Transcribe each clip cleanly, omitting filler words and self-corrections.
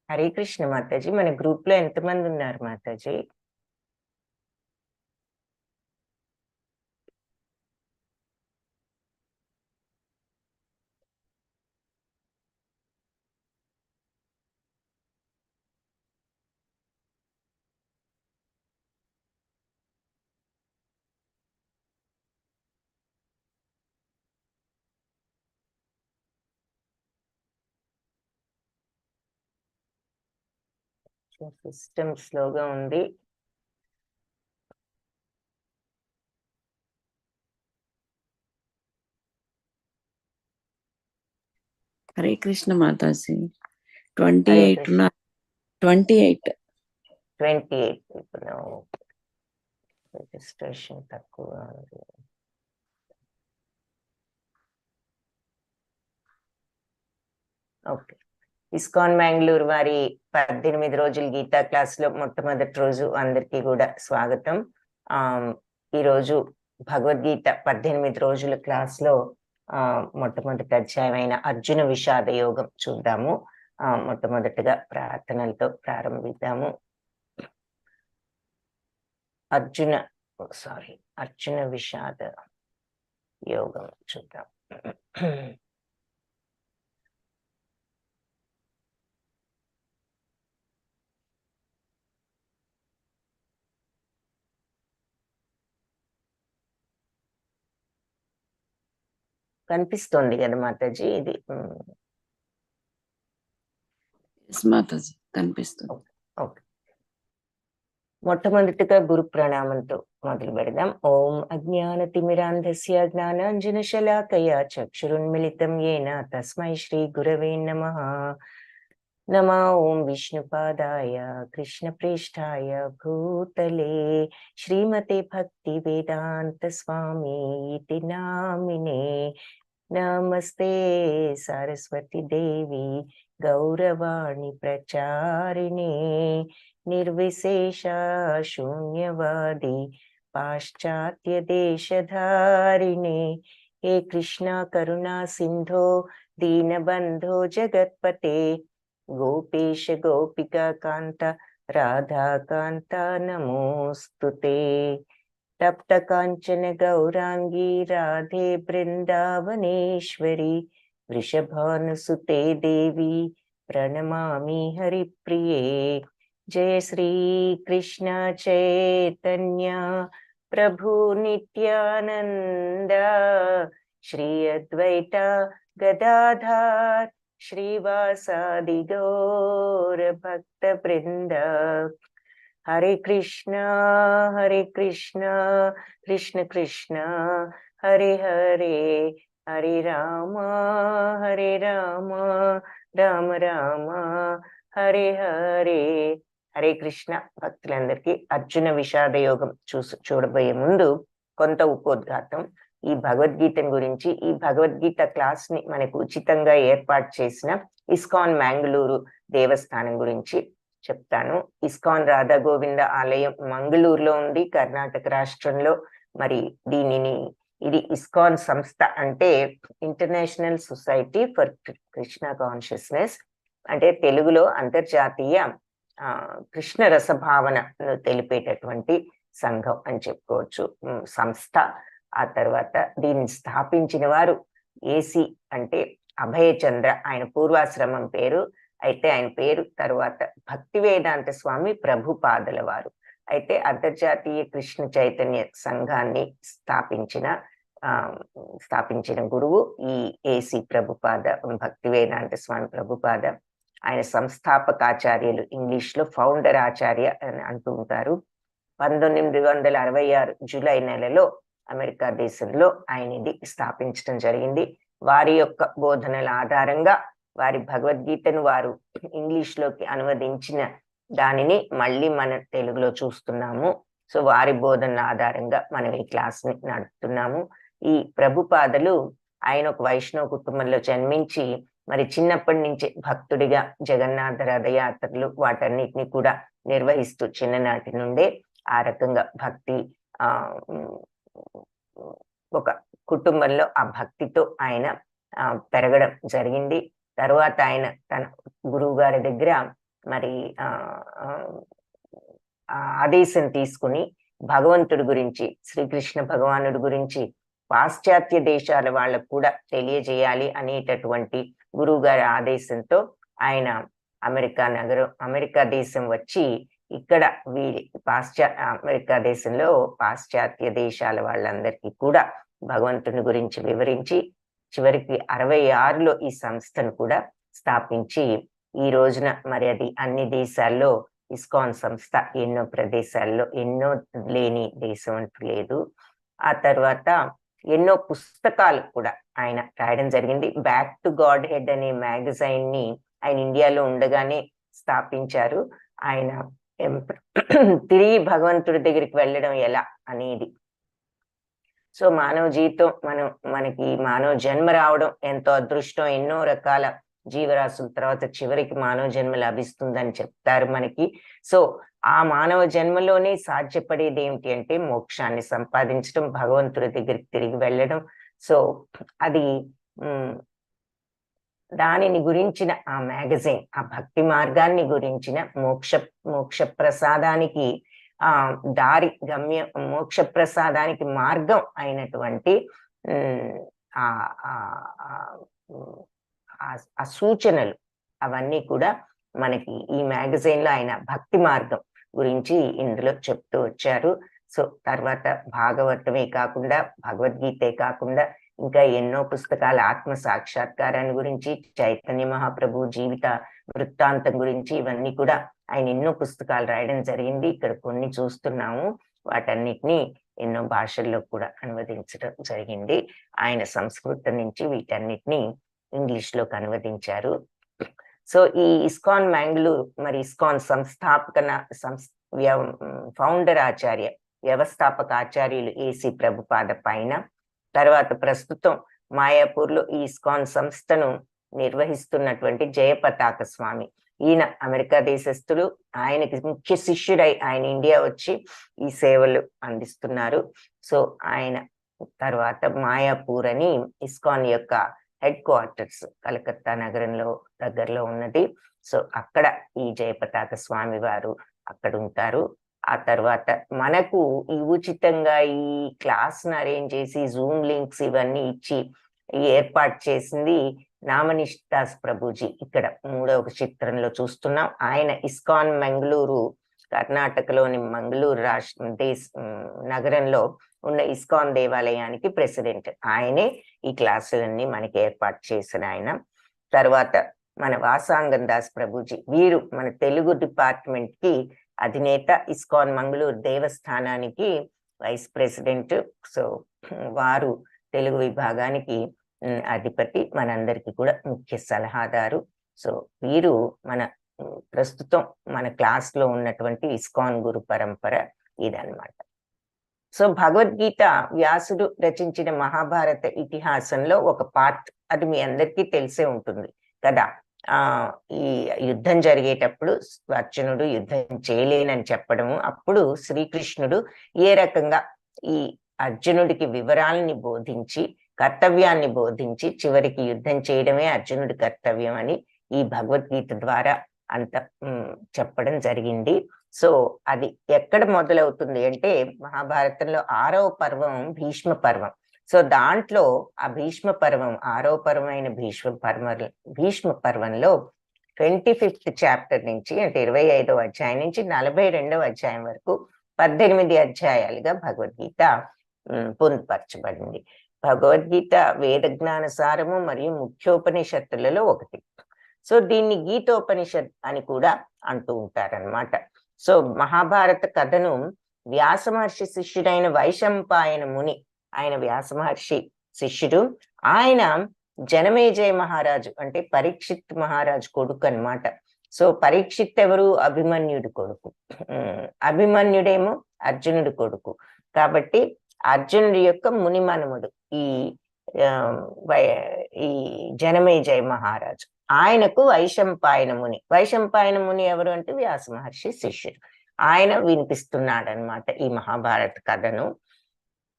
హరే కృష్ణ మాతాజీ. మన గ్రూప్ లో ఎంతమంది ఉన్నారు మాతాజీ? సిస్టమ్ స్లోగా ఉంది. హరే కృష్ణ మాతాజీ. 28 28 రిజిస్ట్రేషన్ తక్కువ ఉంది. ఓకే. ఇస్కాన్ బెంగళూరు వారి 18 రోజుల గీతా క్లాస్ లో మొట్టమొదటి రోజు అందరికీ కూడా స్వాగతం. ఈ రోజు భగవద్గీత 18 రోజుల క్లాస్ లో మొట్టమొదటి అధ్యాయమైన అర్జున విషాద యోగం చూద్దాము. మొట్టమొదటిగా ప్రార్థనలతో ప్రారంభిద్దాము. అర్జున విషాద యోగం చూద్దాం. కనిపిస్తోంది కదా మాతాజీ? ఇది మాతాజీ కనిపిస్తుంది. ఓకే. మొట్టమొదటిగా గురు ప్రణామంతో మొదలు పెడదాం. ఓం అజ్ఞానతిమిరాంధస్య జ్ఞానాంజన శలాకయా చక్షురున్మిళితం యేన తస్మై శ్రీ గురవే నమః. నమో ఓం విష్ణుపాదాయ కృష్ణప్రేష్ఠాయ భూతలే శ్రీమతే భక్తి వేదాంత స్వామి ఇతి నామినే. నమస్తే సరస్వతి దేవి గౌరవాణి ప్రచారిణే నిర్విశేష శూన్యవాది పాశ్చాత్య దేశధారిణే. హే కృష్ణ కరుణా సింధో దీనబంధో జగత్పతే గోపేశ గోపికా కాంత రాధాకాంత నమోస్తుతే. తప్త కాంచన గౌరాంగీ రాధే బృందావనేశ్వరి వృషభానుసుతే దేవి ప్రణమామి హరిప్రియే. జయ శ్రీ కృష్ణ చైతన్య ప్రభు నిత్యానంద శ్రీ అద్వైత గదాధార్ శ్రీవాసాది గౌర భక్త బృంద. హరే కృష్ణ కృష్ణ కృష్ణ హరే హరే హరే రామ రామ రామ హరే హరే. హరే కృష్ణ. భక్తులందరికీ అర్జున విషాద యోగం చూడబోయే ముందు కొంత ఉపోద్ఘాతం. ఈ భగవద్గీతను గురించి, ఈ భగవద్గీత క్లాస్ ని మనకు ఉచితంగా ఏర్పాటు చేసిన ఇస్కాన్ మ్యాంగళూరు దేవస్థానం గురించి చెప్తాను. ఇస్కాన్ రాధా గోవింద ఆలయం మంగళూరులో ఉంది, కర్ణాటక రాష్ట్రంలో. మరి ఇది ఇస్కాన్ సంస్థ అంటే international society for Krishna consciousness, అంటే తెలుగులో అంతర్జాతీయ కృష్ణ రసభావనను తెలిపేటటువంటి సంఘం అని చెప్పుకోవచ్చు, సంస్థ. ఆ తర్వాత దీన్ని స్థాపించిన వారు ఏసీ అంటే అభయచంద్ర, ఆయన పూర్వాశ్రమం పేరు. అయితే ఆయన పేరు తర్వాత భక్తి వేదాంత స్వామి ప్రభుపాదుల వారు. అయితే అంతర్జాతీయ కృష్ణ చైతన్య సంఘాన్ని స్థాపించిన గురువు ఈ ఏసీ ప్రభుపాద, భక్తి వేదాంత స్వామి ప్రభుపాద. ఆయన సంస్థాపకాచార్యులు, ఇంగ్లీష్ లో ఫౌండర్ ఆచార్య అని అంటూ ఉంటారు. 1966 జూలై నెలలో అమెరికా దేశంలో ఆయన ఇది స్థాపించడం జరిగింది. వారి యొక్క బోధనల ఆధారంగా వారి భగవద్గీతను వారు ఇంగ్లీష్ లోకి అనువదించిన దానిని మళ్ళీ మన తెలుగులో చూస్తున్నాము. సో వారి బోధనల ఆధారంగా మనం ఈ క్లాస్ ని నడుపుతున్నాము. ఈ ప్రభుపాదలు ఆయన ఒక వైష్ణవ కుటుంబంలో జన్మించి మరి చిన్నప్పటి నుంచి భక్తుడిగా జగన్నాథ రథయాత్రలు వాటన్నిటిని కూడా నిర్వహిస్తూ చిన్ననాటి నుండే ఆ రకంగా భక్తి ఒక కుటుంబంలో ఆ భక్తితో ఆయన పెరగడం జరిగింది. తర్వాత ఆయన తన గురువు గారి దగ్గర మరి ఆదేశం తీసుకుని భగవంతుడి గురించి, శ్రీకృష్ణ భగవానుడి గురించి పాశ్చాత్య దేశాల వాళ్ళకు కూడా తెలియజేయాలి అనేటటువంటి గురువు గారి ఆదేశంతో ఆయన అమెరికా దేశం వచ్చి ఇక్కడ అమెరికా దేశంలో పాశ్చాత్య దేశాల వాళ్ళందరికీ కూడా భగవంతుని గురించి వివరించి చివరికి 66లో ఈ సంస్థను కూడా స్థాపించి ఈ రోజున మరి అది అన్ని దేశాల్లో ఇస్కాన్ సంస్థ ఎన్నో ప్రదేశాల్లో, ఎన్నో లేని దేశం అంటూ లేదు. ఆ తర్వాత ఎన్నో పుస్తకాలు కూడా ఆయన రాయడం జరిగింది. బ్యాక్ టు గాడ్ హెడ్ అనే మ్యాగజైన్ ని ఆయన ఇండియాలో ఉండగానే స్థాపించారు. ఆయన తిరిగి భగవంతుడి దగ్గరికి వెళ్ళడం ఎలా అనేది. సో మానవ జీవితం, మనకి మానవ జన్మ రావడం ఎంతో అదృష్టం. ఎన్నో రకాల జీవరాశుల తర్వాత చివరికి మానవ జన్మ లభిస్తుందని చెప్తారు మనకి. సో ఆ మానవ జన్మలోనే సాధ్యపడేది ఏమిటి అంటే మోక్షాన్ని సంపాదించడం, భగవంతుడి దగ్గరికి తిరిగి వెళ్ళడం. సో అది దానిని గురించిన ఆ మ్యాగజైన్, ఆ భక్తి మార్గాన్ని గురించిన మోక్ష ప్రసాదానికి దారి గమ్యం, మోక్ష ప్రసాదానికి మార్గం అయినటువంటి ఆ సూచనలు అవన్నీ కూడా మనకి ఈ మ్యాగజైన్ లో ఆయన భక్తి మార్గం గురించి ఇందులో చెప్తూ వచ్చారు. సో తర్వాత భాగవతమే కాకుండా, భగవద్గీతే కాకుండా ఇంకా ఎన్నో పుస్తకాలు ఆత్మ సాక్షాత్కారాన్ని గురించి, చైతన్య మహాప్రభు జీవిత వృత్తాంతం గురించి, ఇవన్నీ కూడా ఆయన ఎన్నో పుస్తకాలు రాయడం జరిగింది. ఇక్కడ కొన్ని చూస్తున్నాము. వాటన్నిటిని ఎన్నో భాషల్లో కూడా అనువదించడం జరిగింది. ఆయన సంస్కృతం నుంచి వీటన్నిటిని ఇంగ్లీష్ లోకి అనువదించారు. సో ఈ ఇస్కాన్ మ్యాంగ్లూర్ మరి ఇస్కాన్ ఫౌండర్ ఆచార్య, వ్యవస్థాపక ఆచార్యులు ఏసీ ప్రభుపాద పైన, తర్వాత ప్రస్తుతం మాయాపూర్ లో ఈ ఇస్కాన్ సంస్థను నిర్వహిస్తున్నటువంటి జయపతాక స్వామి, ఈయన అమెరికా దేశస్థుడు. ఆయనకి ముఖ్య శిష్యుడై ఆయన ఇండియా వచ్చి ఈ సేవలు అందిస్తున్నారు. సో ఆయన తర్వాత మాయాపూర్ అని ఇస్కాన్ యొక్క హెడ్ క్వార్టర్స్ కలకత్తా నగరంలో దగ్గరలో ఉన్నది. సో అక్కడ ఈ జయపతాక స్వామి వారు అక్కడ ఉంటారు. ఆ తర్వాత మనకు ఈ ఉచితంగా ఈ క్లాస్ ను అరేంజ్ చేసి జూమ్ లింక్స్ ఇవన్నీ ఇచ్చి ఈ ఏర్పాటు చేసింది నామనిష్దాస్ ప్రభుజీ. ఇక్కడ 3వ చిత్రంలో చూస్తున్నాం. ఆయన ఇస్కాన్ మంగళూరు, కర్ణాటకలోని మంగళూరు నగరంలో ఉన్న ఇస్కాన్ దేవాలయానికి ప్రెసిడెంట్. ఆయనే ఈ క్లాసులన్నీ మనకి ఏర్పాటు చేసిన ఆయన. తర్వాత మన వాసాంగం దాస్ ప్రభుజీ, వీరు మన తెలుగు డిపార్ట్మెంట్ కి అధినేత, ఇస్కాన్ మంగళూరు దేవస్థానానికి వైస్ ప్రెసిడెంట్. సో వారు తెలుగు విభాగానికి అధిపతి, మనందరికీ కూడా ముఖ్య సలహాదారు. సో వీరు మన ప్రస్తుతం మన క్లాస్ లో ఉన్నటువంటి ఇస్కాన్ గురు పరంపర ఇదన్నమాట. సో భగవద్గీత వ్యాసుడు రచించిన మహాభారత ఇతిహాసంలో ఒక పార్ట్, అది మీ అందరికీ తెలిసే ఉంటుంది కదా. ఈ యుద్ధం జరిగేటప్పుడు అర్జునుడు యుద్ధం చేయలేనని చెప్పడము, అప్పుడు శ్రీకృష్ణుడు ఏ రకంగా ఈ అర్జునుడికి వివరాలని బోధించి, కర్తవ్యాన్ని బోధించి, చివరికి యుద్ధం చేయడమే అర్జునుడి కర్తవ్యం అని ఈ భగవద్గీత ద్వారా అంత చెప్పడం జరిగింది. సో అది ఎక్కడ మొదలవుతుంది అంటే మహాభారతంలో 6వ పర్వం భీష్మ పర్వం. సో దాంట్లో ఆ భీష్మ పర్వం 6వ పర్వమైన భీష్మ పర్వంలో 25th చాప్టర్ నుంచి అంటే 25వ అధ్యాయం నుంచి 42వ అధ్యాయం వరకు 18 అధ్యాయాలుగా భగవద్గీత పొందుపరచబడింది. భగవద్గీత వేద జ్ఞాన సారము మరియు ముఖ్యోపనిషత్తులలో ఒకటి. సో దీన్ని గీతోపనిషత్ అని కూడా అంటూ ఉంటారనమాట. సో మహాభారత కథను వ్యాస మహర్షి శిష్యుడైన వైశంపాయన ముని, ఆయన వ్యాస మహర్షి శిష్యుడు, ఆయన జనమేజయ మహారాజు అంటే పరీక్షిత్ మహారాజు కొడుకు అన్నమాట. సో పరీక్షిత్ ఎవరు? అభిమన్యుడి కొడుకు. అభిమన్యుడేమో అర్జునుడి కొడుకు. కాబట్టి అర్జునుడి యొక్క ముని మనముడు ఈ జనమేజయ మహారాజు. ఆయనకు వైశంపాయన ముని. వైశంపాయన ముని ఎవరు అంటే వ్యాస మహర్షి శిష్యుడు. ఆయన వినిపిస్తున్నాడు అనమాట ఈ మహాభారత కథను.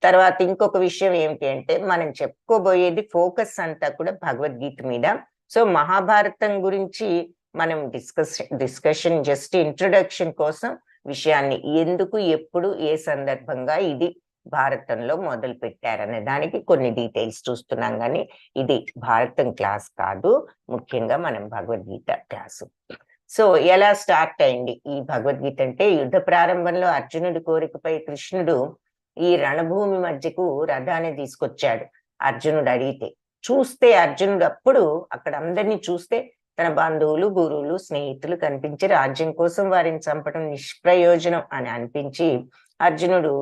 తర్వాత ఇంకొక విషయం ఏమిటి అంటే మనం చెప్పుకోబోయేది ఫోకస్ అంతా కూడా భగవద్గీత మీద. సో మహాభారతం గురించి మనం డిస్కషన్ జస్ట్ ఇంట్రొడక్షన్ కోసం విషయాన్ని ఎందుకు, ఎప్పుడు, ఏ సందర్భంగా ఇది భారతంలో మొదలు పెట్టారనే దానికి కొన్ని డీటెయిల్స్ చూస్తున్నాం, కానీ ఇది భారతం క్లాస్ కాదు, ముఖ్యంగా మనం భగవద్గీత క్లాసు. సో ఎలా స్టార్ట్ అయింది ఈ భగవద్గీత అంటే, యుద్ధ ప్రారంభంలో అర్జునుడి కోరికపై కృష్ణుడు ఈ రణభూమి మధ్యకు రథాన్ని తీసుకొచ్చాడు. అర్జునుడు అడిగితే చూస్తే అర్జునుడు అప్పుడు అక్కడ అందరినీ చూస్తే తన బంధువులు, గురువులు, స్నేహితులు కనిపించి రాజ్యం కోసం వారిని చంపడం నిష్ప్రయోజనం అని అనిపించి అర్జునుడు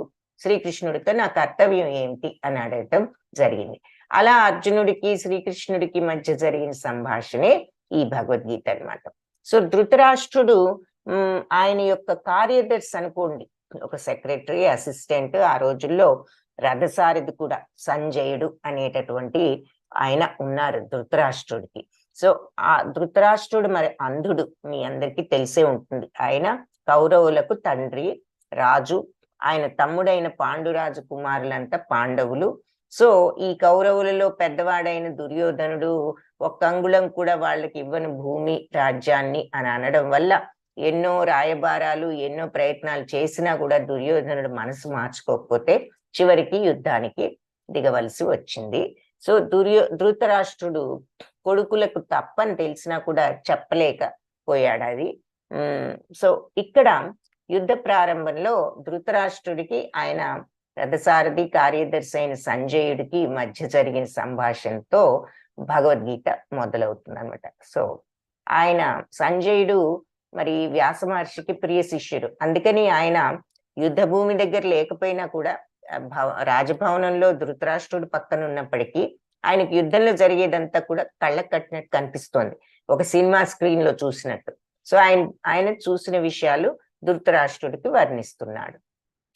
శ్రీకృష్ణుడితో నా కర్తవ్యం ఏమిటి అని అడగటం జరిగింది. అలా అర్జునుడికి శ్రీకృష్ణుడికి మధ్య జరిగిన సంభాషణే ఈ భగవద్గీత అన్నమాట. సో ధృతరాష్ట్రుడు ఆయన యొక్క కార్యదర్శి అనుకోండి, ఒక సెక్రటరీ, అసిస్టెంట్. ఆ రోజుల్లో రథసారథి కూడా సంజయుడు అనేటటువంటి ఆయన ఉన్నారు ధృతరాష్ట్రుడికి. సో ఆ ధృతరాష్ట్రుడు మరి అంధుడు, మీ అందరికీ తెలిసే ఉంటుంది. ఆయన కౌరవులకు తండ్రి, రాజు. ఆయన తమ్ముడైన పాండురాజు కుమారులంతా పాండవులు. సో ఈ కౌరవులలో పెద్దవాడైన దుర్యోధనుడు ఒక్క అంగుళం కూడా వాళ్ళకి ఇవ్వని భూమి, రాజ్యాన్ని అని అనడం వల్ల ఎన్నో రాయబారాలు, ఎన్నో ప్రయత్నాలు చేసినా కూడా దుర్యోధనుడు మనసు మార్చుకోకపోతే చివరికి యుద్ధానికి దిగవలసి వచ్చింది. సో ధృతరాష్ట్రుడు కొడుకులకు తప్పని తెలిసినా కూడా చెప్పలేకపోయాడు అది. సో ఇక్కడ యుద్ధ ప్రారంభంలో ధృతరాష్ట్రుడికి ఆయన రథసారథి, కార్యదర్శి అయిన సంజయుడికి మధ్య జరిగిన సంభాషణతో భగవద్గీత మొదలవుతుంది అనమాట. సో ఆయన సంజయుడు మరి వ్యాస మహర్షికి ప్రియ శిష్యుడు. అందుకని ఆయన యుద్ధ భూమి దగ్గర లేకపోయినా కూడా రాజభవనంలో ధృతరాష్ట్రుడు పక్కన ఉన్నప్పటికీ ఆయనకి యుద్ధంలో జరిగేదంతా కూడా కళ్ళకు కట్టినట్టు కనిపిస్తోంది, ఒక సినిమా స్క్రీన్ లో చూసినట్టు. సో ఆయన చూసిన విషయాలు ధృతరాష్ట్రుడికి వర్ణిస్తున్నాడు.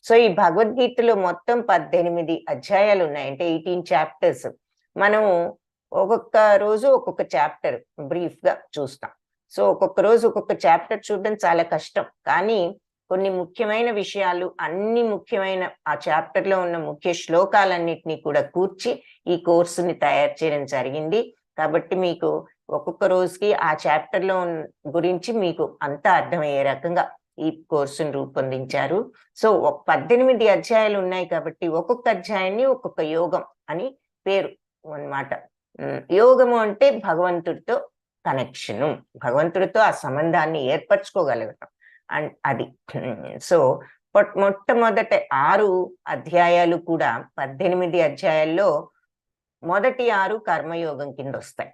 సో ఈ భగవద్గీతలో మొత్తం 18 అధ్యాయాలు ఉన్నాయి, అంటే 18 చాప్టర్స్. మనము ఒక్కొక్క రోజు ఒక్కొక్క చాప్టర్ బ్రీఫ్ గా చూస్తాం. సో ఒక్కొక్క రోజు ఒక్కొక్క చాప్టర్ చూడడం చాలా కష్టం, కానీ కొన్ని ముఖ్యమైన విషయాలు, అన్ని ముఖ్యమైన ఆ చాప్టర్ లో ఉన్న ముఖ్య శ్లోకాలన్నిటినీ కూడా కూర్చి ఈ కోర్సుని తయారు చేయడం జరిగింది. కాబట్టి మీకు ఒక్కొక్క రోజుకి ఆ చాప్టర్ లో గురించి మీకు అంతా అర్థమయ్యే రకంగా ఈ కోర్సును రూపొందించారు. సో 18 అధ్యాయాలు ఉన్నాయి కాబట్టి ఒక్కొక్క అధ్యాయాన్ని ఒక్కొక్క యోగం అని పేరు అన్నమాట. యోగము అంటే భగవంతుడితో కనెక్షను, భగవంతుడితో ఆ సంబంధాన్ని ఏర్పరచుకోగలగటం అండ్ అది. సో మొట్టమొదట 6 అధ్యాయాలు కూడా 18 అధ్యాయాల్లో మొదటి 6 కర్మయోగం కింద వస్తాయి.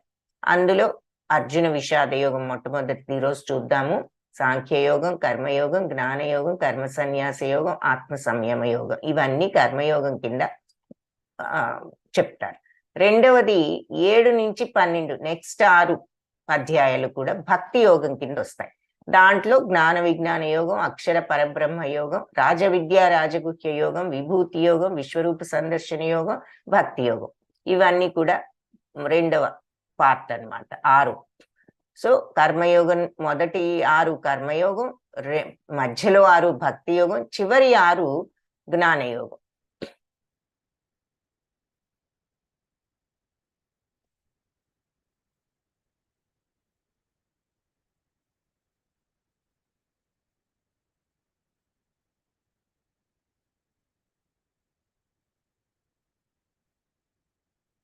అందులో అర్జున విషాద యోగం మొట్టమొదటి ఈరోజు చూద్దాము. సాంఖ్యయోగం, కర్మయోగం, జ్ఞానయోగం, కర్మ సన్యాస యోగం, ఆత్మ సంయమ యోగం, ఇవన్నీ కర్మయోగం కింద చెప్తారు. రెండవది 7 నుంచి 12 నెక్స్ట్ 6 అధ్యాయాలు కూడా భక్తి యోగం కింద వస్తాయి. దాంట్లో జ్ఞాన విజ్ఞాన యోగం, అక్షర పరబ్రహ్మ యోగం, రాజవిద్య రాజగుహ్య యోగం, విభూతి యోగం, విశ్వరూప సందర్శన యోగం, భక్తి యోగం, ఇవన్నీ కూడా రెండవ పార్ట్ అన్నమాట, 6. సో కర్మయోగం మొదటి 6 కర్మయోగం, మధ్యలో 6 భక్తి యోగం, చివరి 6 జ్ఞానయోగం.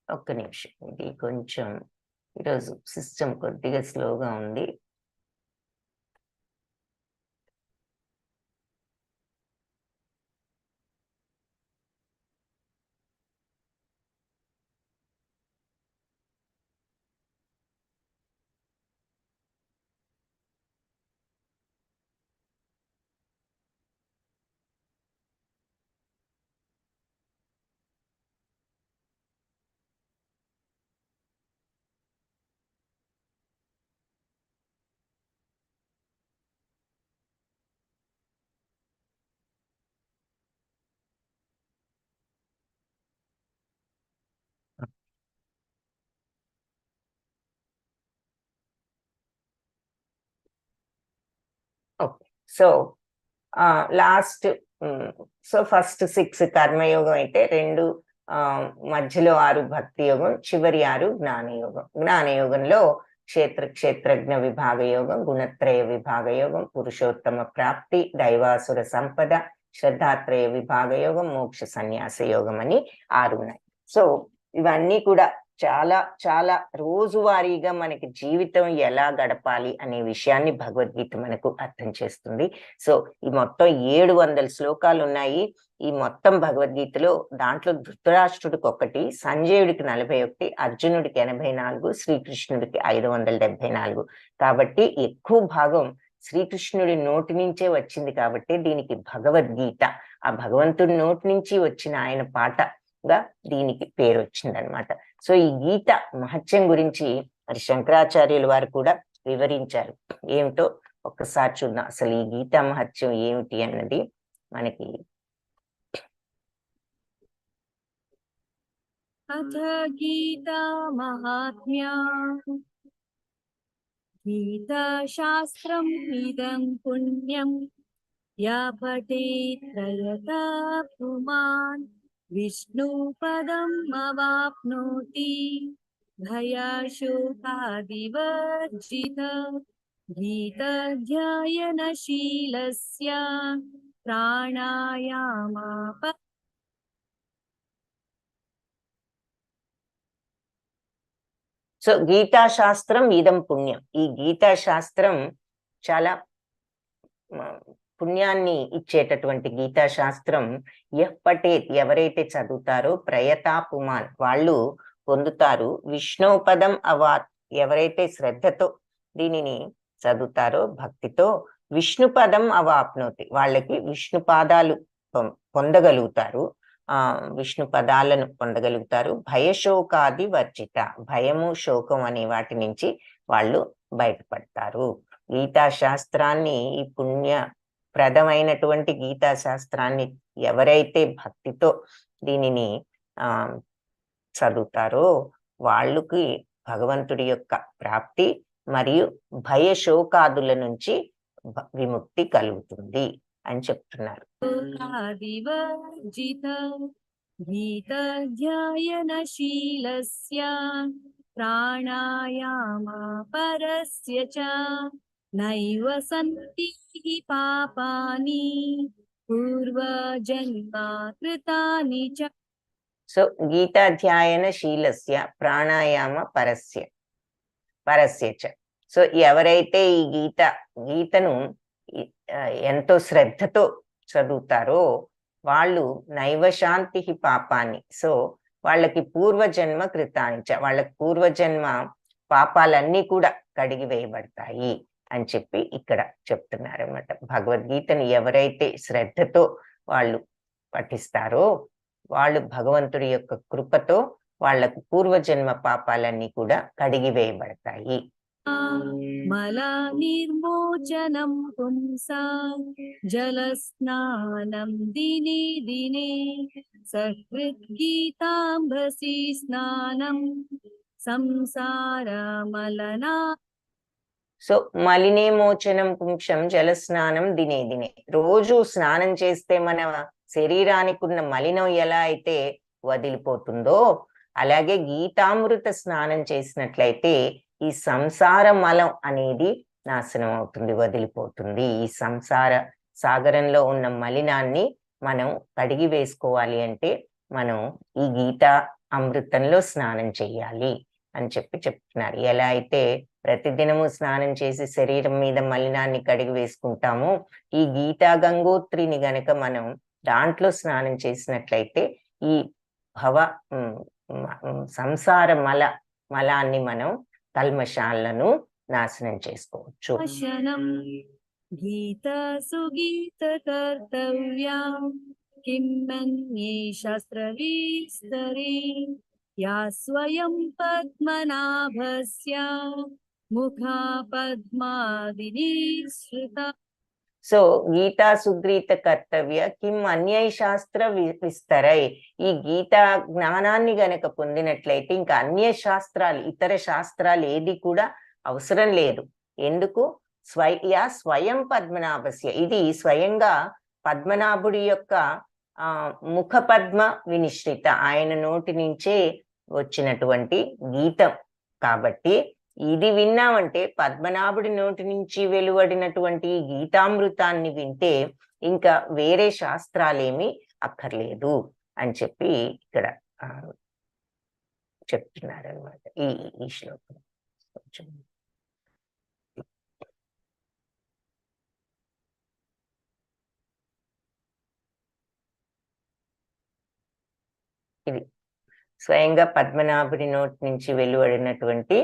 ఒక్క నిమిషం, ఇది కొంచెం ఈరోజు సిస్టమ్ కొద్దిగా స్లోగా ఉంది. Okay. So last so first 6 కర్మయోగం అయితే 2, మధ్యలో 6 భక్తి యోగం, చివరి 6 జ్ఞానయోగం. జ్ఞానయోగంలో క్షేత్రజ్ఞ విభాగ యోగం, గుణత్రయ విభాగ యోగం, పురుషోత్తమ ప్రాప్తి, దైవాసుర సంపద, శ్రద్ధాత్రయ విభాగ యోగం, మోక్ష సన్యాస యోగం అని 6 ఉన్నాయి. సో ఇవన్నీ కూడా చాలా చాలా రోజువారీగా మనకి జీవితం ఎలా గడపాలి అనే విషయాన్ని భగవద్గీత మనకు అర్థం చేస్తుంది. సో ఈ మొత్తం 700 శ్లోకాలు ఉన్నాయి ఈ మొత్తం భగవద్గీతలో. దాంట్లో ధృతరాష్ట్రుడికి 1, సంజయుడికి 41, అర్జునుడికి 84, శ్రీకృష్ణుడికి 574. కాబట్టి ఎక్కువ భాగం శ్రీకృష్ణుడి నోటి నుంచే వచ్చింది కాబట్టి దీనికి భగవద్గీత, ఆ భగవంతుడి నోటి నుంచి వచ్చిన ఆయన పాటగా దీనికి పేరు వచ్చిందనమాట. సో ఈ గీత మహత్యం గురించి మరి శంకరాచార్యుల వారు కూడా వివరించారు. ఏమిటో ఒక్కసారి చూద్దాం. అసలు ఈ గీత మహత్యం ఏమిటి అన్నది మనకి. అథ గీతా మహాత్మ్యా గీతా శాస్త్రం ఇదం పుణ్యం యా పఠేత్ త్రయతా పుమాన్ విష్ణు పదం అవాప్నోతి భయశోకాదివర్జిత గీతాధ్యాయనశీలస్య ప్రాణాయామ. సో గీతా శాస్త్రం ఇదం పుణ్యం. ఈ గీతా శాస్త్రం చాలా పుణ్యాన్ని ఇచ్చేటటువంటి గీతా శాస్త్రం. యః పఠేత్, ఎవరైతే చదువుతారో, ప్రయతా పుమాన్, వాళ్ళు పొందుతారు. విష్ణుపదం అవాత్, ఎవరైతే శ్రద్ధతో దీనిని చదువుతారో, భక్తితో, విష్ణుపదం అవాప్నోతి, వాళ్ళకి విష్ణు పాదాలు పొందగలుగుతారు, విష్ణు పదాలను పొందగలుగుతారు. భయశోకాది వర్జిత, భయము శోకం అనే వాటి నుంచి వాళ్ళు బయటపడతారు. గీతా శాస్త్రాన్ని, ఈ పుణ్యప్రదమైనటువంటి గీతా శాస్త్రాన్ని ఎవరైతే భక్తితో దీనిని చదువుతారో వాళ్ళకి భగవంతుడి యొక్క ప్రాప్తి మరియు భయశోకాదుల నుంచి విముక్తి కలుగుతుంది అని చెప్తున్నారు. గీతాధ్యాయనశీలస్య ప్రాణాయామ పరస్య చ నైవ సంతి పాపాని పూర్వజన్మ కృతాని చ. సో గీతాధ్యాయన శీలస్య ప్రాణాయామ పరస్య చ. సో ఎవరైతే ఈ గీతను ఎంతో శ్రద్ధతో చదువుతారో వాళ్ళు నైవశాంతి పాపాన్ని, సో వాళ్ళకి పూర్వజన్మ కృతానిచ, వాళ్ళకి పూర్వజన్మ పాపాలన్నీ కూడా కడిగి వేయబడతాయి అని చెప్పి ఇక్కడ చెప్తున్నారు అన్నమాట. భగవద్గీతను ఎవరైతే శ్రద్ధతో వాళ్ళు పఠిస్తారో వాళ్ళు భగవంతుడి యొక్క కృపతో వాళ్ళకు పూర్వజన్మ పాపాలన్నీ కూడా కడిగి వేయబడతాయి. మల నిర్మోచనం పుంసా జలస్నానం దినే దినే సకృత్ గీతాంబసి స్నానం సంసార మలనా. సో మలినేమోచనం పుంసం జలస్నానం దినే దినే, రోజు స్నానం చేస్తే మన శరీరానికి ఉన్న మలినం ఎలా అయితే వదిలిపోతుందో అలాగే గీతామృత స్నానం చేసినట్లయితే ఈ సంసార మలం అనేది నాశనం అవుతుంది, వదిలిపోతుంది. ఈ సంసార సాగరంలో ఉన్న మలినాన్ని మనం కడిగి వేసుకోవాలి అంటే మనం ఈ గీతా అమృతంలో స్నానం చెయ్యాలి అని చెప్తున్నారు. ఎలా అయితే ప్రతిదినము స్నానం చేసి శరీరం మీద మలినాన్ని కడిగి వేసుకుంటామో ఈ గీతా గంగోత్రిని గనక మనం దాంట్లో స్నానం చేసినట్లయితే ఈ సంసార మలాన్ని మనం కల్మషాలను నాశనం చేసుకోవచ్చు. గీత సుగీత కర్తవ్యా కిమ్మన్యే శాస్త్ర విస్తరే యా స్వయం పద్మనాభస్య ముఖా పద్మాదిని శ్రుత. సో గీతా సుగ్రీత కర్తవ్య కిం అన్యై శాస్త్ర విస్తరై, ఈ గీతా జ్ఞానాన్ని గనక పొందినట్లయితే ఇంకా అన్య శాస్త్రాలు, ఇతర శాస్త్రాలు ఏది కూడా అవసరం లేదు. ఎందుకు? స్వయం పద్మనాభస్య, ఇది స్వయంగా పద్మనాభుడి యొక్క ముఖ పద్మ వినిశ్రిత, ఆయన నోటి నుంచే వచ్చినటువంటి గీతం కాబట్టి ఇది విన్నామంటే పద్మనాభుడి నోటి నుంచి వెలువడినటువంటి గీతామృతాన్ని వింటే ఇంకా వేరే శాస్త్రాలేమి అక్కర్లేదు అని చెప్పి ఇక్కడ చెప్తున్నారు అనమాట ఈ శ్లోకం. కొంచెం ఇది స్వయంగా పద్మనాభుడి నోటి నుంచి వెలువడినటువంటి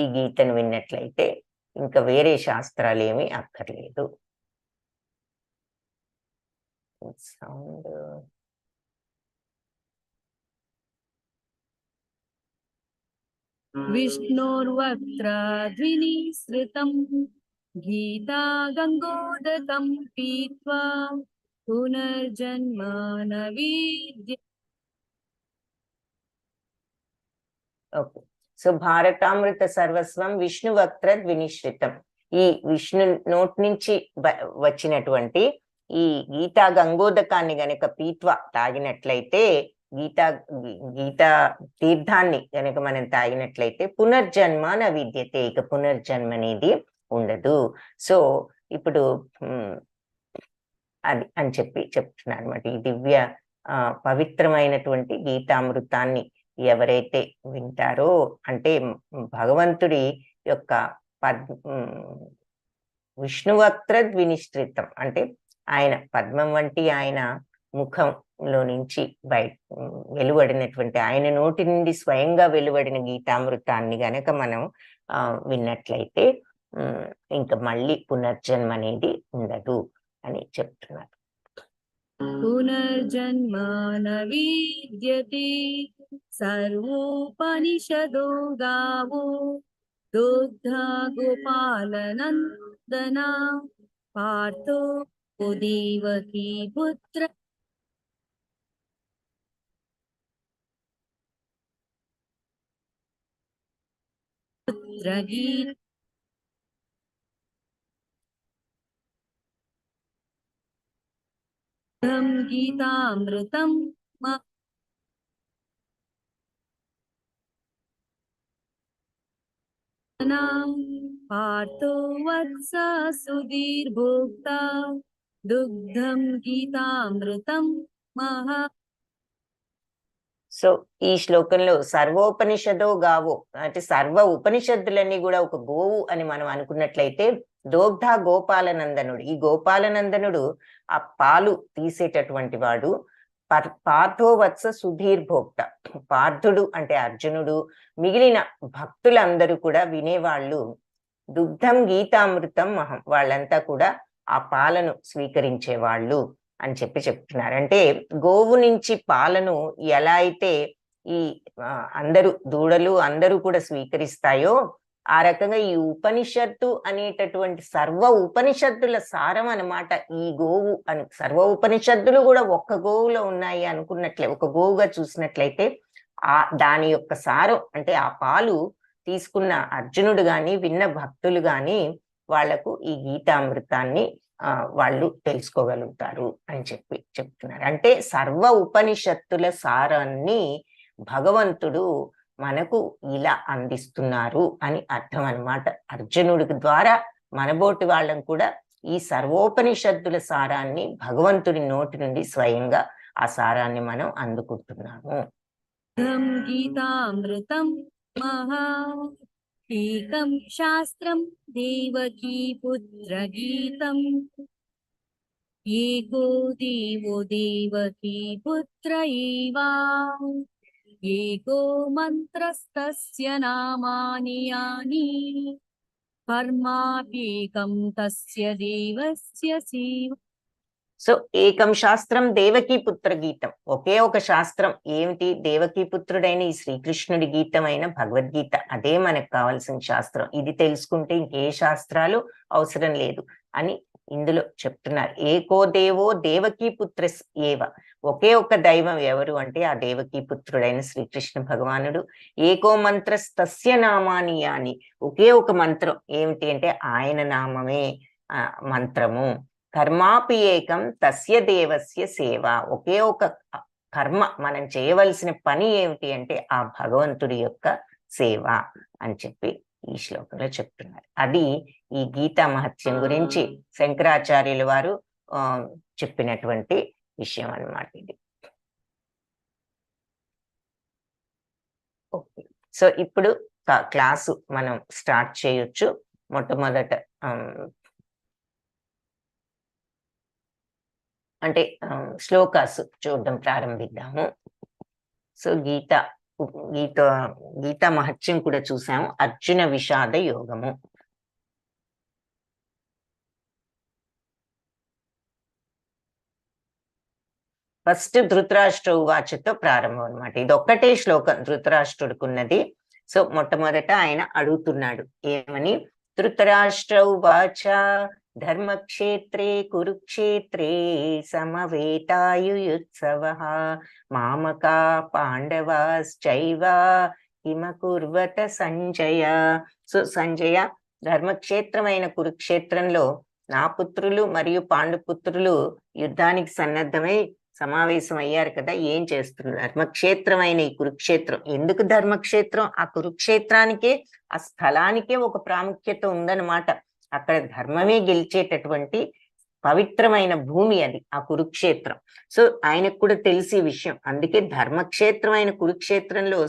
ఈ గీతను విన్నట్లయితే ఇంకా వేరే శాస్త్రాలు ఏమీ అక్కర్లేదు. సౌండ్ విష్ణోర్వక్త్రాద్వినిసృతం గీతా గంగోదకం పీత్వా పునర్జన్మ న విద్య. ఓకే. సో భారతామృత సర్వస్వం విష్ణు వక్త్రద్ వినిశ్రితం. ఈ విష్ణు నోటి నుంచి వచ్చినటువంటి ఈ గీతా గంగోదకాన్ని గనక పీత్వ తాగినట్లయితే, గీతా తీర్థాన్ని గనక మనం తాగినట్లయితే పునర్జన్మ న విద్యతే, ఇక పునర్జన్మ అనేది ఉండదు. సో ఇప్పుడు అది అని చెప్పి చెప్తున్నారు అనమాట. ఈ దివ్య పవిత్రమైనటువంటి గీతామృతాన్ని ఎవరైతే వింటారో, అంటే భగవంతుడి యొక్క విష్ణువక్త్రద్ వినిశ్రితం అంటే ఆయన పద్మం వంటి ఆయన ముఖంలో నుంచి వెలువడినటువంటి, ఆయన నోటి నుండి స్వయంగా వెలువడిన గీతామృతాన్ని గనక మనం విన్నట్లయితే ఇంకా మళ్ళీ పునర్జన్మ అనేది ఉండదు అని చెప్తున్నారు. పునర్జన్మ న విద్యతే సర్వోపనిషదో గావో దుగ్ధా గోపాలనందనా పార్థో దేవకీ పుత్ర పుత్రగీత గీతామృతం పార్థో వత్స సుధీర్భోక్తా దుగ్ధం గీతామృతం మహా. సో ఈ శ్లోకంలో సర్వోపనిషదో గావో అంటే సర్వ ఉపనిషత్తులన్నీ కూడా ఒక గోవు అని మనం అనుకున్నట్లయితే, దోగ్ధ గోపాలనందనుడు, ఈ గోపాలనందనుడు ఆ పాలు తీసేటటువంటి వాడు. పార్థోవత్స సుధీర్భోక్త, పార్థుడు అంటే అర్జునుడు, మిగిలిన భక్తులందరూ కూడా వినేవాళ్ళు. దుగ్ధం గీతామృతం మహం, వాళ్ళంతా కూడా ఆ పాలను స్వీకరించే వాళ్ళు అని చెప్పి చెప్తున్నారు. అంటే గోవు నుంచి పాలను ఎలా అయితే ఈ అందరూ దూడలు అందరూ కూడా స్వీకరిస్తాయో, ఆ రకంగా ఈ ఉపనిషత్తు అనేటటువంటి సర్వ ఉపనిషత్తుల సారం అన్నమాట ఈ గోవు అని. సర్వ ఉపనిషత్తులు కూడా ఒక్క గోవులో ఉన్నాయి అనుకున్నట్లే, ఒక గోవుగా చూసినట్లయితే దాని యొక్క సారం అంటే ఆ పాలు తీసుకున్న అర్జునుడు గాని విన్న భక్తులు గాని వాళ్లకు ఈ గీతామృతాన్ని వాళ్ళు తెలుసుకోగలుగుతారు అని చెప్పి చెప్తున్నారు. అంటే సర్వ ఉపనిషత్తుల సారాన్ని భగవంతుడు మనకు ఇలా అందిస్తున్నారు అని అర్థం అన్నమాట. అర్జునుడి ద్వారా మనబోటి వాళ్ళం కూడా ఈ సర్వోపనిషత్తుల సారాన్ని భగవంతుడి నోటి నుండి స్వయంగా ఆ సారాన్ని మనం అందుకుంటున్నాము. గీతామృతం మహా ఏకం శాస్త్రం దేవకీ పుత్ర గీతం ఏకో దేవో దేవకీ పుత్ర ఏవా ఏకో మంత్రస్తస్య నామాని యాని కర్మాప్యేకం తస్య దేవస్య సేవ. సో ఏకం శాస్త్రం దేవకీ పుత్ర గీతం, ఒకే ఒక శాస్త్రం ఏమిటి? దేవకీ పుత్రుడైన ఈ శ్రీకృష్ణుడి గీతమైన భగవద్గీత, అదే మనకు కావాల్సిన శాస్త్రం. ఇది తెలుసుకుంటే ఇంకే శాస్త్రాలు అవసరం లేదు అని ఇందులో చెప్తున్నారు. ఏకో దేవో దేవకీ పుత్ర ఏవ, ఒకే ఒక దైవం ఎవరు అంటే ఆ దేవకీ పుత్రుడైన శ్రీకృష్ణ భగవానుడు. ఏకో మంత్రస్తస్య నామాని యాని, ఒకే ఒక మంత్రం ఏమిటి అంటే ఆయన నామమే మంత్రము. కర్మాపి ఏకం తస్య దేవస్య సేవ, ఒకే ఒక కర్మ, మనం చేయవలసిన పని ఏమిటి అంటే ఆ భగవంతుడి యొక్క సేవ అని చెప్పి ఈ శ్లోకంలో చెప్తున్నారు. అది ఈ గీతా మహత్యం గురించి శంకరాచార్యుల వారు చెప్పినటువంటి విషయం అన్నమాట ఇది. ఓకే, సో ఇప్పుడు క్లాసు మనం స్టార్ట్ చేయొచ్చు. మొట్టమొదట అంటే శ్లోకాసు చూడడం ప్రారంభిద్దాము. సో గీతా మహత్యం కూడా చూసాము. అర్జున విషాద యోగము. ఫస్ట్ ధృతరాష్ట్ర ఉవాచతో ప్రారంభం అనమాట. ఇది ఒక్కటే శ్లోకం ధృతరాష్ట్రుడుకున్నది. సో మొట్టమొదట ఆయన అడుగుతున్నాడు ఏమని, ధృతరాష్ట్ర ఉవాచ ధర్మక్షేత్రే కురుక్షేత్రే సమవేతాయుయుత్సవః మామకా పాండవాశ్చైవ కిమ కుర్వత సంజయ. సో సంజయ, ధర్మక్షేత్రమైన కురుక్షేత్రంలో నా పుత్రులు మరియు పాండుపుత్రులు యుద్ధానికి సన్నద్ధమై సమావేశం అయ్యారు కదా, ఏం చేస్తున్నారు? ధర్మక్షేత్రమైన ఈ కురుక్షేత్రం. ఎందుకు ధర్మక్షేత్రం? ఆ కురుక్షేత్రానికే, ఆ స్థలానికే ఒక ప్రాముఖ్యత ఉందన్నమాట. అక్కడ ధర్మమే గెలిచేటటువంటి పవిత్రమైన భూమి అది, ఆ కురుక్షేత్రం. సో ఆయనకు కూడా తెలిసే విషయం. అందుకే ధర్మక్షేత్రమైన కురుక్షేత్రంలో